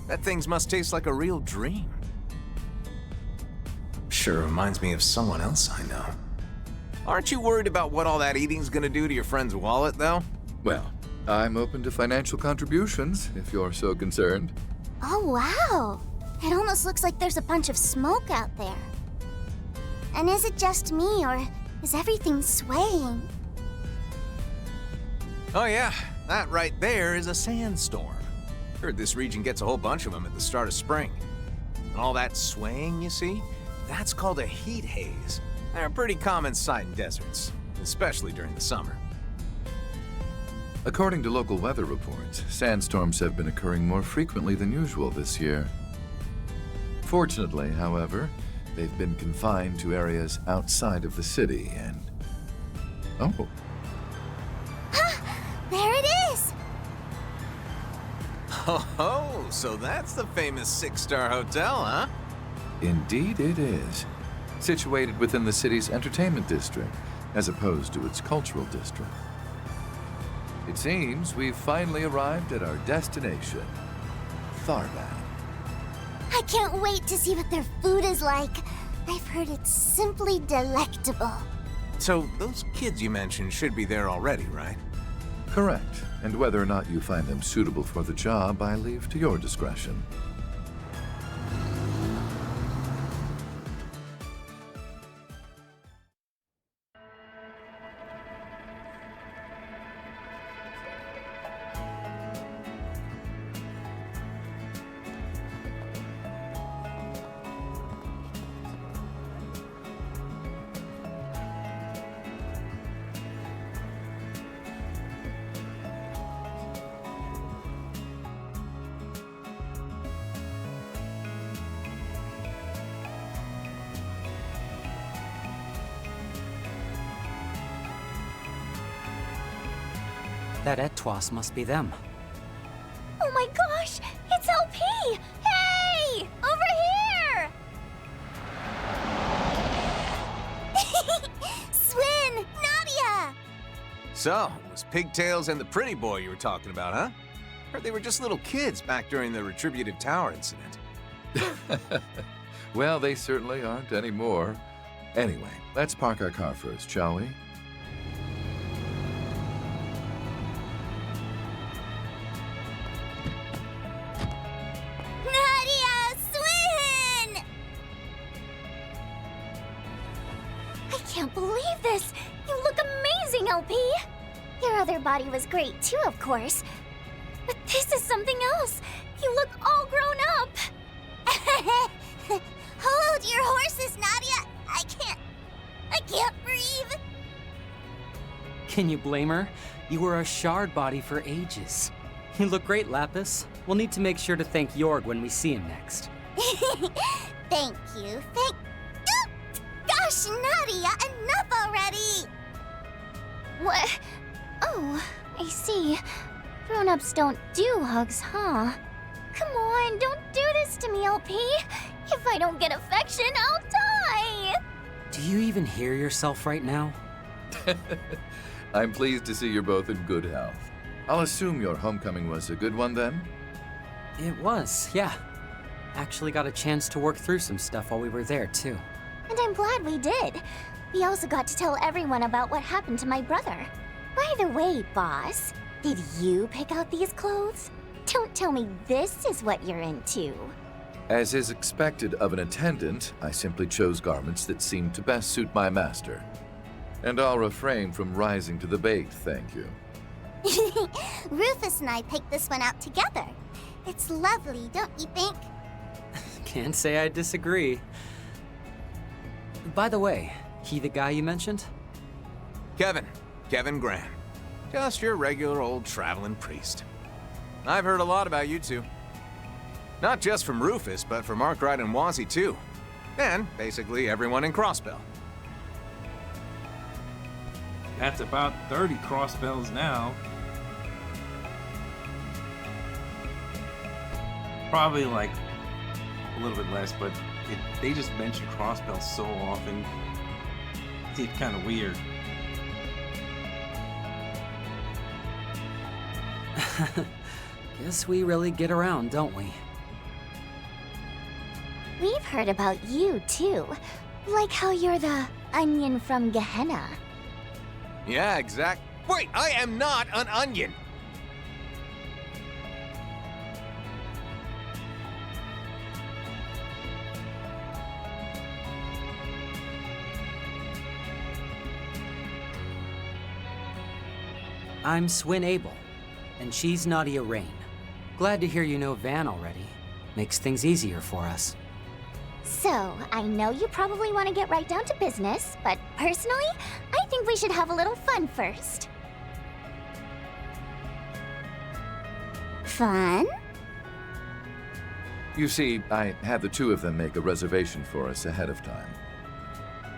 E: That things must taste like a real dream. Sure reminds me of someone else I know. Aren't you worried about what all that eating's gonna do to your friend's wallet, though?
U: Well, I'm open to financial contributions, if you're so concerned.
B: Oh, wow! It almost looks like there's a bunch of smoke out there. And is it just me, or is everything swaying?
E: Oh yeah, that right there is a sandstorm. Heard this region gets a whole bunch of them at the start of spring. And all that swaying you see, that's called a heat haze. They're a pretty common sight in deserts, especially during the summer.
U: According to local weather reports, sandstorms have been occurring more frequently than usual this year. Fortunately, however, they've been confined to areas outside of the city and... Oh.
B: There it is!
E: Oh, so that's the famous 6-star hotel, huh?
U: Indeed it is. Situated within the city's entertainment district, as opposed to its cultural district. It seems we've finally arrived at our destination, Tharbad.
B: I can't wait to see what their food is like. I've heard it's simply delectable.
E: So, those kids you mentioned should be there already, right?
U: Correct. And whether or not you find them suitable for the job, I leave to your discretion.
M: That Etwas must be them.
B: Oh my gosh! It's LP! Hey! Over here! Swin! Nadia!
E: So, it was Pigtails and the pretty boy you were talking about, huh? Heard they were just little kids back during the Retributive Tower incident.
U: Well, they certainly aren't anymore. Anyway, let's park our car first, shall we?
B: Nadia! Swin! I can't believe this! You look amazing, LP! Your other body was great too, of course. But this is something else! You look all grown up! Hold your horses, Nadia! I can't breathe!
M: Can you blame her? You were a shard body for ages. You look great, Lapis. We'll need to make sure to thank Jorg when we see him next.
B: Thank you, Gosh, Nadia, enough already! What? Oh, I see. Grown-ups don't do hugs, huh? Come on, don't do this to me, LP. If I don't get affection, I'll die!
M: Do you even hear yourself right now?
U: I'm pleased to see you're both in good health. I'll assume your homecoming was a good one then?
M: It was, yeah. Actually got a chance to work through some stuff while we were there, too.
B: And I'm glad we did. We also got to tell everyone about what happened to my brother. By the way, boss, did you pick out these clothes? Don't tell me this is what you're into.
U: As is expected of an attendant, I simply chose garments that seemed to best suit my master. And I'll refrain from rising to the bait, thank you.
B: Rufus and I picked this one out together. It's lovely, don't you think?
M: Can't say I disagree. By the way, he the guy you mentioned?
E: Kevin Graham. Just your regular old traveling priest. I've heard a lot about you two. Not just from Rufus, but from Arkwright and Wazzy too. And basically everyone in Crossbell.
A: That's about 30 Crossbells now. Probably like a little bit less, but they just mention Crossbell so often. It's kind of weird.
M: Guess we really get around, don't we?
B: We've heard about you, too. Like how you're the onion from Gehenna.
E: Yeah, exact. Wait, I am not an onion!
M: I'm Swin Abel, and she's Nadia Rain. Glad to hear you know Van already. Makes things easier for us.
B: So, I know you probably want to get right down to business, but personally, I think we should have a little fun first. Fun?
U: You see, I had the two of them make a reservation for us ahead of time.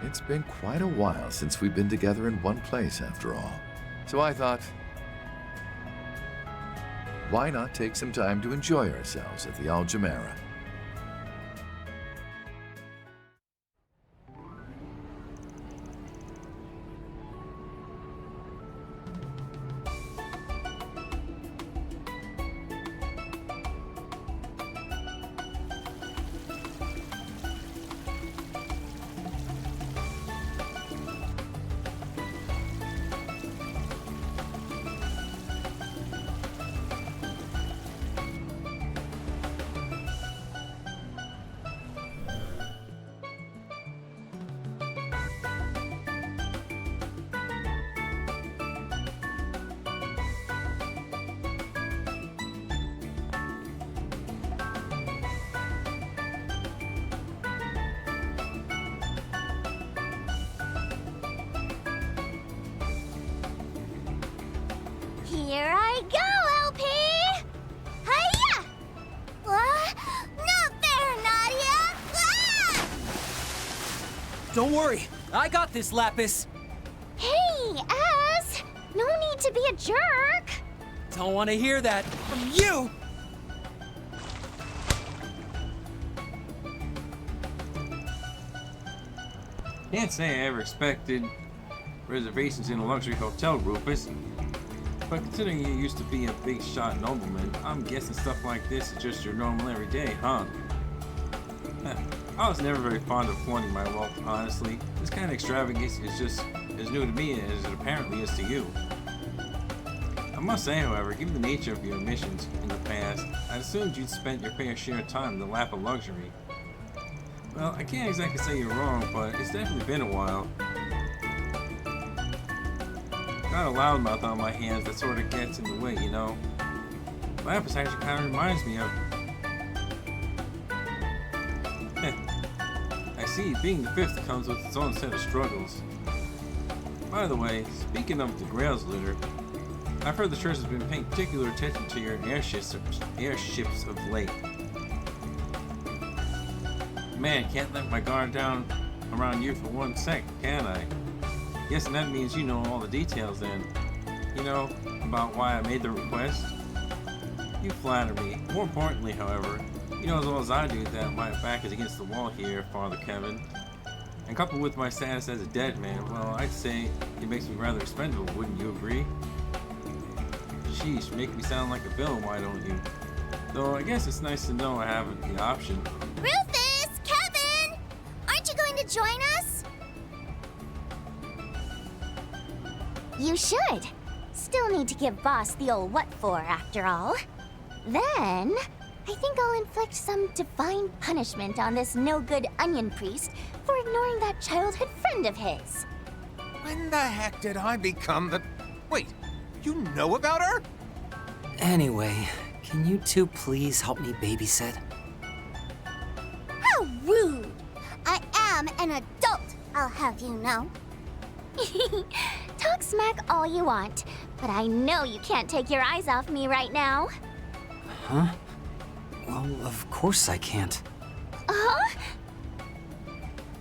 U: It's been quite a while since we've been together in one place, after all. So I thought, why not take some time to enjoy ourselves at the Aljamera?
B: Here I go, LP! Hiya! Not fair, Nadia! Ah!
M: Don't worry, I got this, Lapis.
B: Hey, Az! No need to be a jerk!
M: Don't want to hear that from you!
A: Can't say I ever expected reservations in a luxury hotel, Rufus. But considering you used to be a big shot nobleman, I'm guessing stuff like this is just your normal everyday, huh? I was never very fond of flaunting my wealth, honestly. This kind of extravagance is just as new to me as it apparently is to you. I must say, however, given the nature of your missions in the past, I assumed you'd spent your fair share of time in the lap of luxury. Well, I can't exactly say you're wrong, but it's definitely been a while. Got a loudmouth on my hands that sort of gets in the way, you know. Lapis actually kind of reminds me of... I see, being the fifth comes with its own set of struggles. By the way, speaking of the Grail's litter, I've heard the church has been paying particular attention to your airships of late. Man, can't let my guard down around you for 1 sec, can I? Guessing that means you know all the details then. You know, about why I made the request? You flatter me. More importantly, however, you know as well as I do that my back is against the wall here, Father Kevin. And coupled with my status as a dead man, well, I'd say it makes me rather expendable, wouldn't you agree? Sheesh, make me sound like a villain, why don't you? Though I guess it's nice to know I have the option.
B: Rufus! Kevin! Aren't you going to join us? You should. Still need to give Boss the old what for, after all. Then, I think I'll inflict some divine punishment on this no-good onion priest for ignoring that childhood friend of his.
E: When the heck did I become the... Wait, you know about her?
M: Anyway, can you two please help me babysit?
B: How rude! I am an adult, I'll have you know. Talk smack all you want, but I know you can't take your eyes off me right now.
M: Huh? Well, of course I can't.
B: Huh?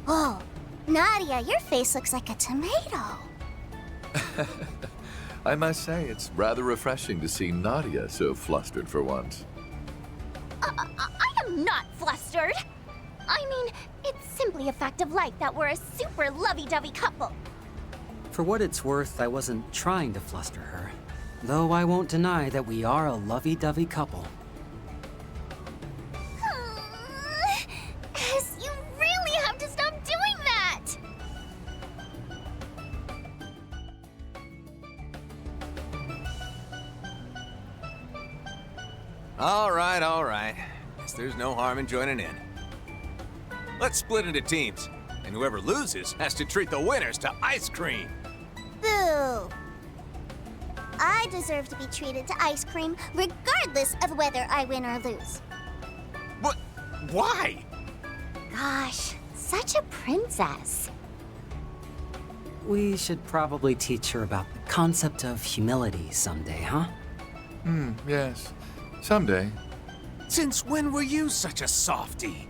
B: Oh, Nadia, your face looks like a tomato.
U: I must say, it's rather refreshing to see Nadia so flustered for once.
B: I am not flustered. I mean, it's simply a fact of life that we're a super lovey-dovey couple.
M: For what it's worth, I wasn't trying to fluster her. Though I won't deny that we are a lovey-dovey couple.
B: Az, you really have to stop doing that!
E: All right. Guess there's no harm in joining in. Let's split into teams, and whoever loses has to treat the winners to ice cream.
B: Boo! I deserve to be treated to ice cream regardless of whether I win or lose.
E: What? Why?
B: Gosh, such a princess.
M: We should probably teach her about the concept of humility someday, huh?
U: Yes. Someday.
E: Since when were you such a softie?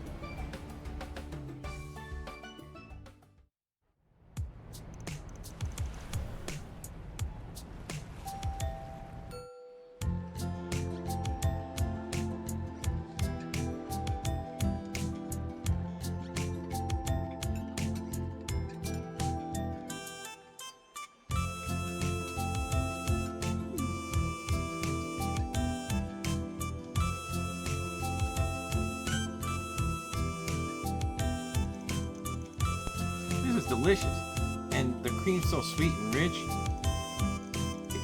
A: This is delicious, and the cream's so sweet and rich.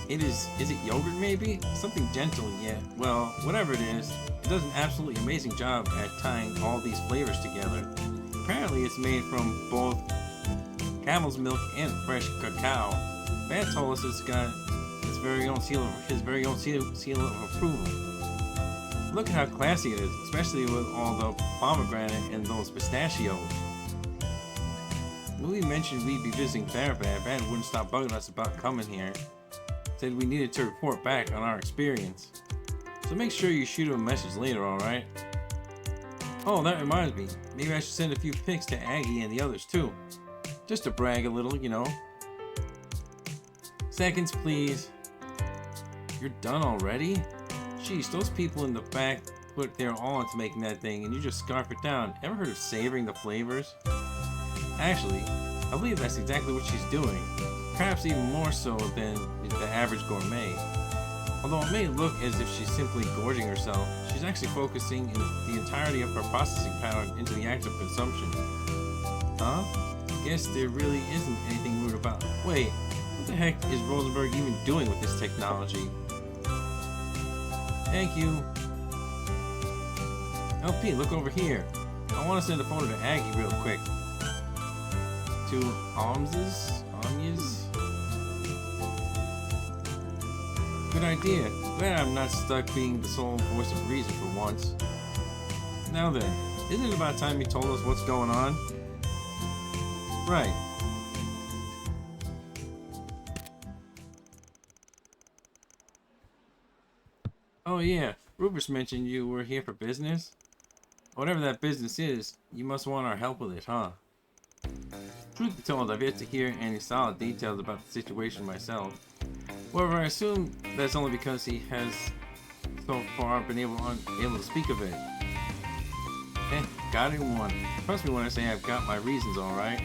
A: Is it yogurt maybe? Something gentle yet, well, whatever it is, it does an absolutely amazing job at tying all these flavors together. Apparently it's made from both camel's milk and fresh cacao. Van told us it's got his very own seal of approval. Look at how classy it is, especially with all the pomegranate and those pistachios. When we mentioned we'd be visiting Therabad, Van wouldn't stop bugging us about coming here. said we needed to report back on our experience. So make sure you shoot him a message later, alright? Oh, that reminds me. Maybe I should send a few pics to Aggie and the others too. Just to brag a little, you know. Seconds, please. You're done already? Jeez, those people in the back put their all into making that thing and you just scarf it down. Ever heard of savoring the flavors? Actually, I believe that's exactly what she's doing. Perhaps even more so than the average gourmet. Although it may look as if she's simply gorging herself, she's actually focusing the entirety of her processing power into the act of consumption. Huh? Guess there really isn't anything rude about it. Wait, what the heck is Rosenberg even doing with this technology? Thank you. LP, look over here. I want to send a photo to Aggie real quick. To Amyas? Good idea. Glad I'm not stuck being the sole voice of reason for once. Now then, isn't it about time you told us what's going on? Right. Oh yeah, Rufus mentioned you were here for business. Whatever that business is, you must want our help with it, huh? Truth be told, I've yet to hear any solid details about the situation myself. However, I assume that's only because he has so far been able to speak of it. Got it in one. Trust me when I say I've got my reasons, alright?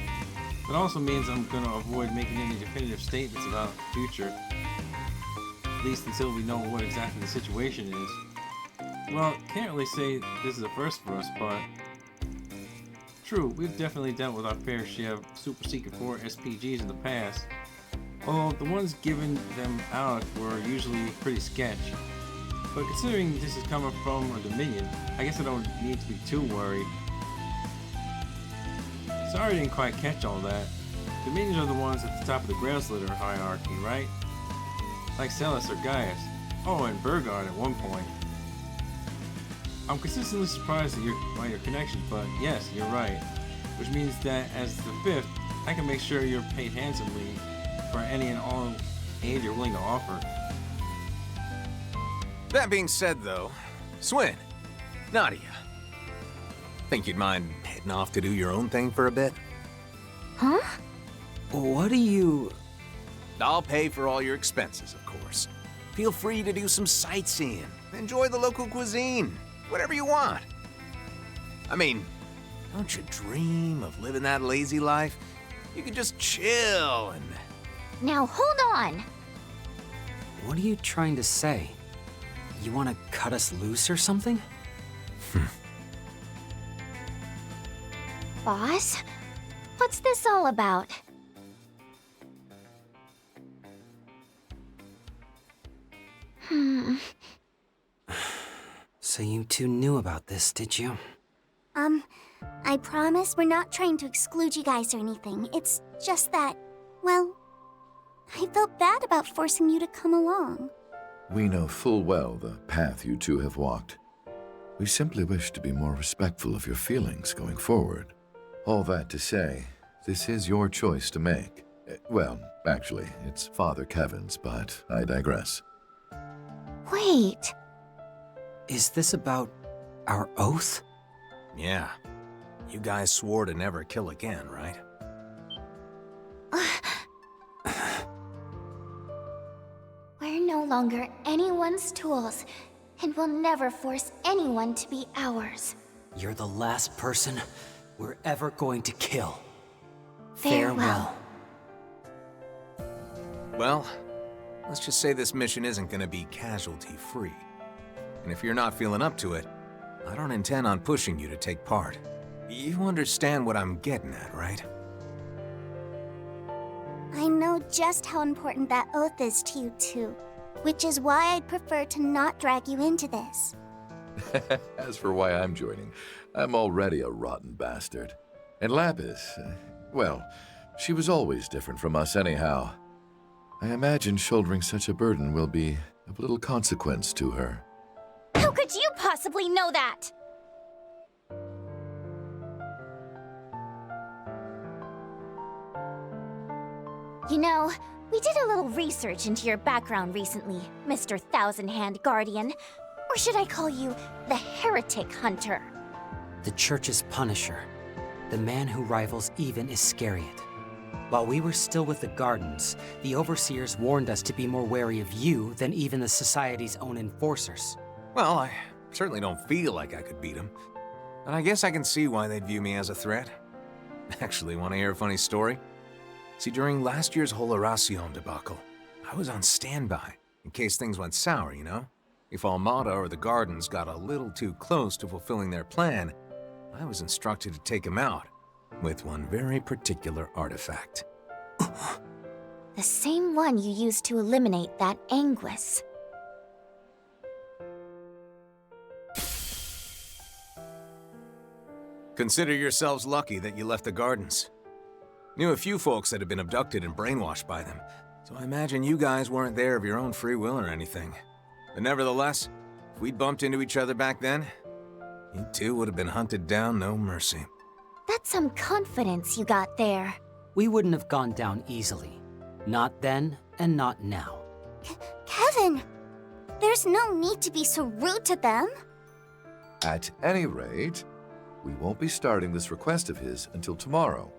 A: That also means I'm gonna avoid making any definitive statements about the future. At least until we know what exactly the situation is. Well, can't really say this is a first for us, but... True, we've definitely dealt with our fair share of Super Secret 4 SPGs in the past. Although the ones given them out were usually pretty sketch. But considering this is coming from a Dominion, I guess I don't need to be too worried. Sorry I didn't quite catch all that. Dominions are the ones at the top of the Grailslitter hierarchy, right? Like Celes or Gaius. Oh, and Burgard at one point. I'm consistently surprised by your connections, but yes, you're right. Which means that as the 5th, I can make sure you're paid handsomely for any and all aid you're willing to offer.
E: That being said, though, Swin, Nadia, think you'd mind heading off to do your own thing for a bit?
N: Huh? What do you...
E: I'll pay for all your expenses, of course. Feel free to do some sightseeing, enjoy the local cuisine, whatever you want. I mean, don't you dream of living that lazy life? You could just chill and...
B: Now hold on!
M: What are you trying to say? You want to cut us loose or something?
B: Boss? What's this all about?
M: So you two knew about this, did you?
B: I promise we're not trying to exclude you guys or anything. It's just that, well, I felt bad about forcing you to come along.
U: We know full well the path you two have walked. We simply wish to be more respectful of your feelings going forward. All that to say, this is your choice to make. Well, actually, it's Father Kevin's, but I digress.
B: Wait.
M: Is this about our oath?
E: Yeah. You guys swore to never kill again, right?
B: We're no longer anyone's tools, and we'll never force anyone to be ours.
M: You're the last person we're ever going to kill.
B: Farewell.
E: Well, let's just say this mission isn't gonna be casualty-free. And if you're not feeling up to it, I don't intend on pushing you to take part. You understand what I'm getting at, right?
B: I know just how important that oath is to you too, which is why I'd prefer to not drag you into this.
U: As for why I'm joining, I'm already a rotten bastard. And Lapis, well, she was always different from us anyhow. I imagine shouldering such a burden will be of little consequence to her.
B: How could you possibly know that? You know, We did a little research into your background recently, Mr. Thousand Hand Guardian. Or should I call you the Heretic Hunter?
M: The Church's Punisher. The man who rivals even Iscariot. While we were still with the Gardens, the Overseers warned us to be more wary of you than even the Society's own enforcers.
E: Well, I certainly don't feel like I could beat him. But I guess I can see why they'd view me as a threat. Actually, want to hear a funny story? See, during last year's whole Horacion debacle, I was on standby, in case things went sour, you know? If Almada or the Gardens got a little too close to fulfilling their plan, I was instructed to take him out, with one very particular artifact.
B: The same one you used to eliminate that Anguis.
E: Consider yourselves lucky that you left the Gardens. Knew a few folks that had been abducted and brainwashed by them, so I imagine you guys weren't there of your own free will or anything. But nevertheless, if we'd bumped into each other back then, you two would have been hunted down no mercy.
B: That's some confidence you got there.
M: We wouldn't have gone down easily. Not then, and not now.
B: Kevin! There's no need to be so rude to them.
U: At any rate, we won't be starting this request of his until tomorrow,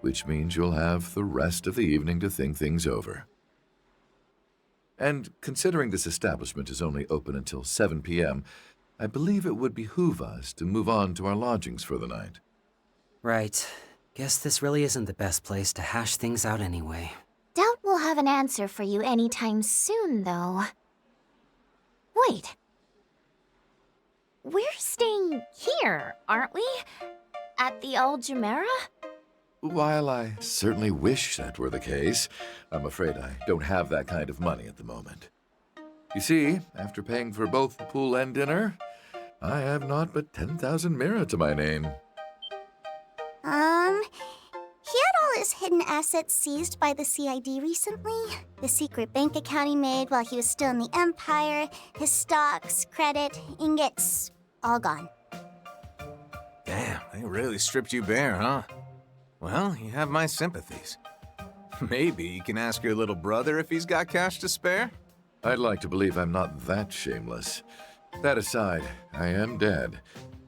U: which means you'll have the rest of the evening to think things over. And considering this establishment is only open until 7 p.m., I believe it would behoove us to move on to our lodgings for the night.
M: Right. Guess this really isn't the best place to hash things out anyway.
B: Doubt we'll have an answer for you anytime soon, though. Wait. We're staying here, aren't we? At the Aljamera?
U: While I certainly wish that were the case, I'm afraid I don't have that kind of money at the moment. You see, after paying for both the pool and dinner, I have not but 10,000 mira to my name.
B: He had all his hidden assets seized by the CID recently. The secret bank account he made while he was still in the Empire, his stocks, credit, ingots, all gone.
E: Damn, they really stripped you bare, huh? Well, you have my sympathies. Maybe you can ask your little brother if he's got cash to spare?
U: I'd like to believe I'm not that shameless. That aside, I am dead.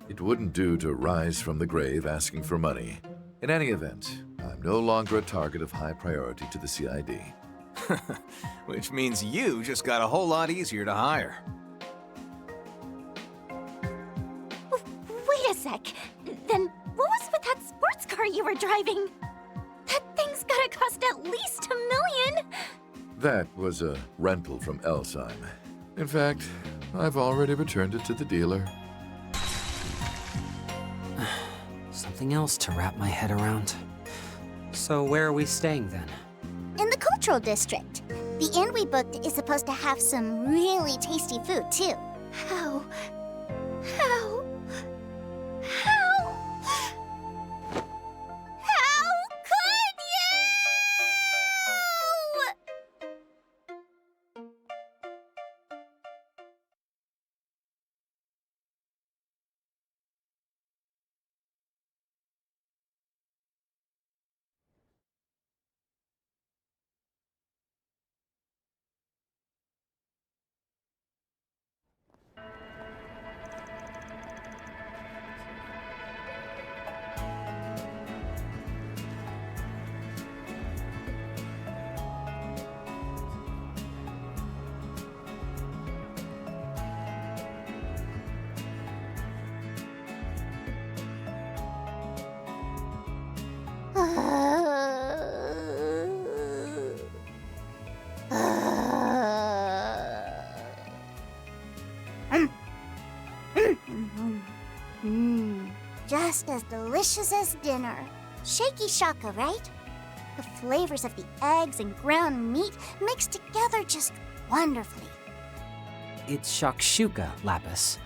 U: It wouldn't do to rise from the grave asking for money. In any event, I'm no longer a target of high priority to the CID.
E: Which means you just got a whole lot easier to hire.
B: Wait a sec. Then what was with that sports car you were driving? That thing's gotta cost at least $1 million!
U: That was a rental from Elsheim. In fact, I've already returned it to the dealer.
M: Something else to wrap my head around. So where are we staying then?
B: In the Cultural District. The inn we booked is supposed to have some really tasty food, too. How could you? Just as delicious as dinner. Shaky shaka, right? The flavors of the eggs and ground meat mixed together just wonderfully.
M: It's shakshuka, Lapis.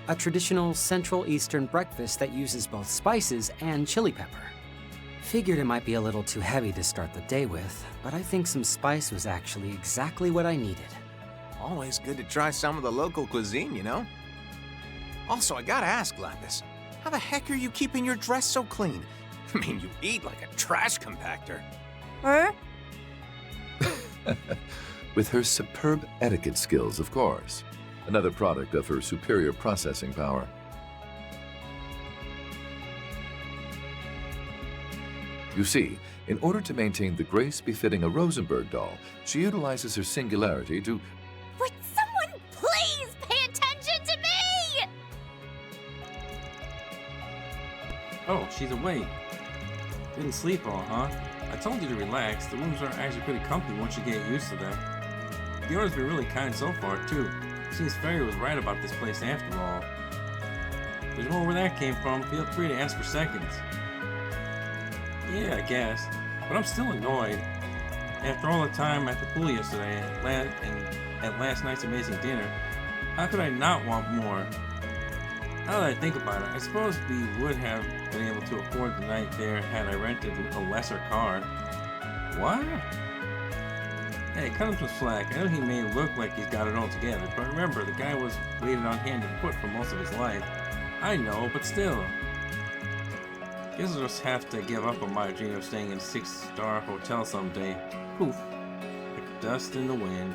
M: A traditional Central Eastern breakfast that uses both spices and chili pepper. Figured it might be a little too heavy to start the day with, but I think some spice was actually exactly what I needed.
E: Always good to try some of the local cuisine, you know? Also, I gotta ask, Lapis, how the heck are you keeping your dress so clean? I mean, you eat like a trash compactor.
B: Huh?
U: With her superb etiquette skills, of course. Another product of her superior processing power. You see, in order to maintain the grace befitting a Rosenberg doll, she utilizes her singularity to...
F: Would someone please pay attention to me?
A: Oh, she's awake. Didn't sleep all, huh? I told you to relax. The rooms are actually pretty comfy once you get used to them. The owner's been really kind so far, too. Seems Fairy was right about this place after all. If there's more where that came from, feel free to ask for seconds. Yeah, I guess. But I'm still annoyed. After all the time at the pool yesterday and at last night's amazing dinner, how could I not want more? Now that I think about it, I suppose we would have been able to afford the night there had I rented a lesser car. What? Hey, cut him some slack. I know he may look like he's got it all together, but remember, the guy was waited on hand and foot for most of his life. I know, but still. Guess I'll just have to give up on my dream of staying in a 6-star hotel someday. Poof. Like dust in the wind.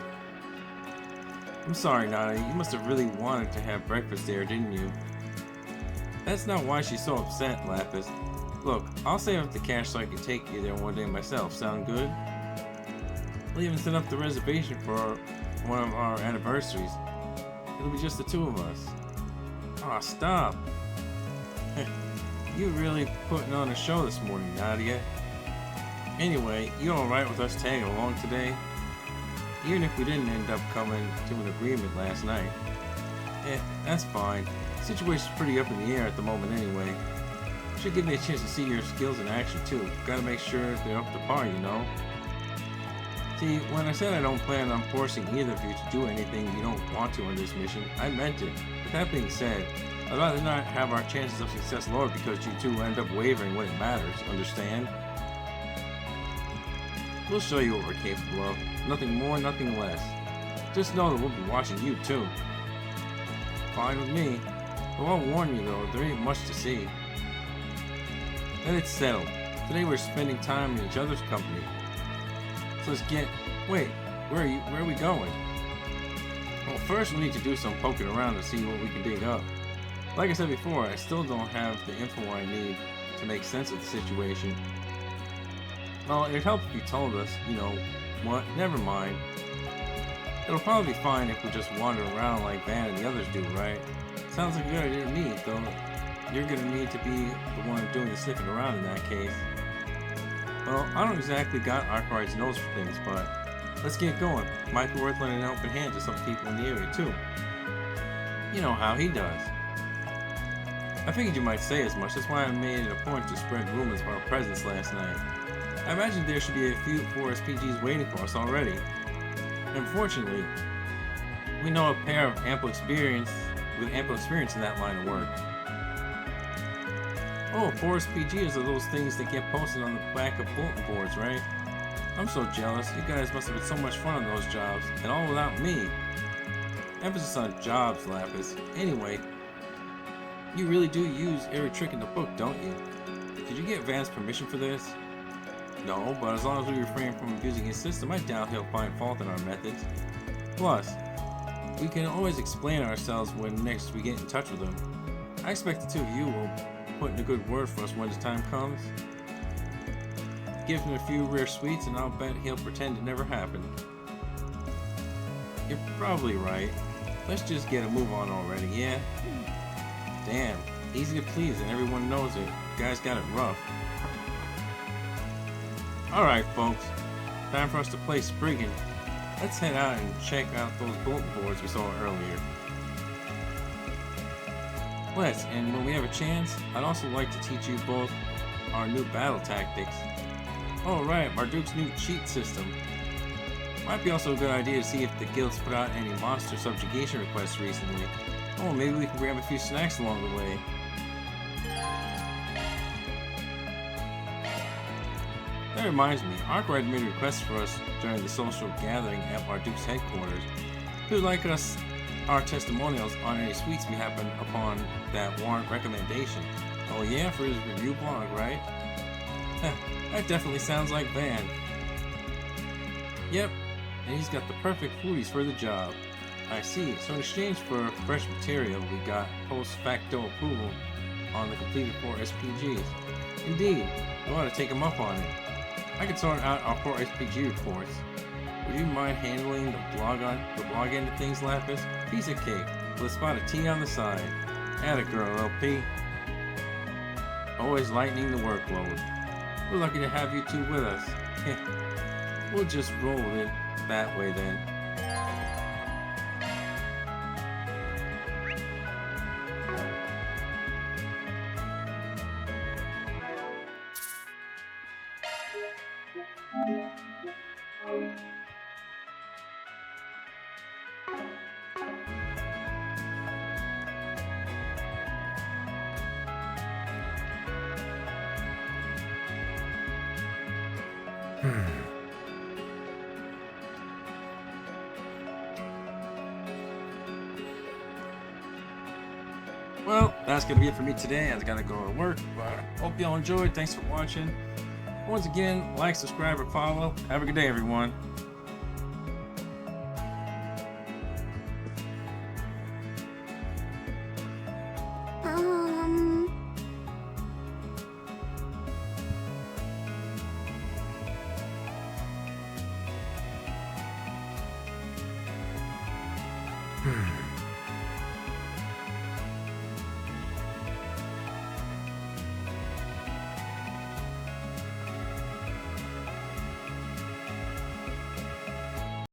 A: I'm sorry, Nadia. You must have really wanted to have breakfast there, didn't you? That's not why she's so upset, Lapis. Look, I'll save up the cash so I can take you there one day myself. Sound good? We'll even set up the reservation for one of our anniversaries. It'll be just the two of us. Aw, stop. You really putting on a show this morning, Nadia. Anyway, you alright with us tagging along today? Even if we didn't end up coming to an agreement last night. That's fine. The situation's pretty up in the air at the moment anyway. Should give me a chance to see your skills in action too. Gotta make sure they're up to par, you know? See, when I said I don't plan on forcing either of you to do anything you don't want to on this mission, I meant it. But that being said, I'd rather not have our chances of success lowered because you two end up wavering when it matters, understand? We'll show you what we're capable of. Nothing more, nothing less. Just know that we'll be watching you too. Fine with me. But I'll warn you though, there ain't much to see. Then it's settled. Today we're spending time in each other's company. So let's get... Wait, where are we going? Well, first we need to do some poking around to see what we can dig up. Like I said before, I still don't have the info I need to make sense of the situation. Well, it'd help if you told us, you know, what? Never mind. It'll probably be fine if we just wander around like Van and the others do, right? Sounds like a good idea to me, though you're gonna need to be the one doing the sniffing around in that case. Well, I don't exactly got Arkwright's nose for things, but let's get going. Might be worth lending an open hand to some people in the area, too. You know how he does. I figured you might say as much, that's why I made it a point to spread rumors of our presence last night. I imagine there should be a few Forest PGs waiting for us already. Unfortunately, we know a pair of ample experience in that line of work. Oh, Forest PGs are those things that get posted on the back of bulletin boards, right? I'm so jealous. You guys must have had so much fun on those jobs, and all without me. Emphasis on jobs, Lapis. Anyway, you really do use every trick in the book, don't you? Did you get Van's permission for this? No, but as long as we refrain from abusing his system, I doubt he'll find fault in our methods. Plus, we can always explain ourselves when next we get in touch with him. I expect the two of you will put in a good word for us when the time comes. Give him a few rare sweets and I'll bet he'll pretend it never happened. You're probably right. Let's just get a move on already, yeah? Damn, easy to please and everyone knows it. You guys got it rough. Alright folks, time for us to play Spriggan. Let's head out and check out those bulletin boards we saw earlier. Let's, and when we have a chance, I'd also like to teach you both our new battle tactics. Oh right, Marduk's new cheat system. Might be also a good idea to see if the guild's put out any monster subjugation requests recently. Oh, maybe we can grab a few snacks along the way. That reminds me, Arkwright made a request for us during the social gathering at Marduk's headquarters. He would like us, our testimonials on any sweets we happen upon that warrant recommendation. Oh yeah, for his review blog, right? That definitely sounds like Van. Yep, and he's got the perfect foodies for the job. I see. So in exchange for fresh material, we got post facto approval on the completed 4 SPGs. Indeed, we ought to take him up on it. I can sort out our 4 SPG reports. Would you mind handling the blog end of things, Lapis? Piece of cake, with a spot of tea on the side. Atta girl, LP. Always lightening the workload. We're lucky to have you two with us. We'll just roll it that way then. Well, that's gonna be it for me today. I gotta go to work, but hope y'all enjoyed. Thanks for watching. Once again, like, subscribe, or follow. Have a good day, everyone.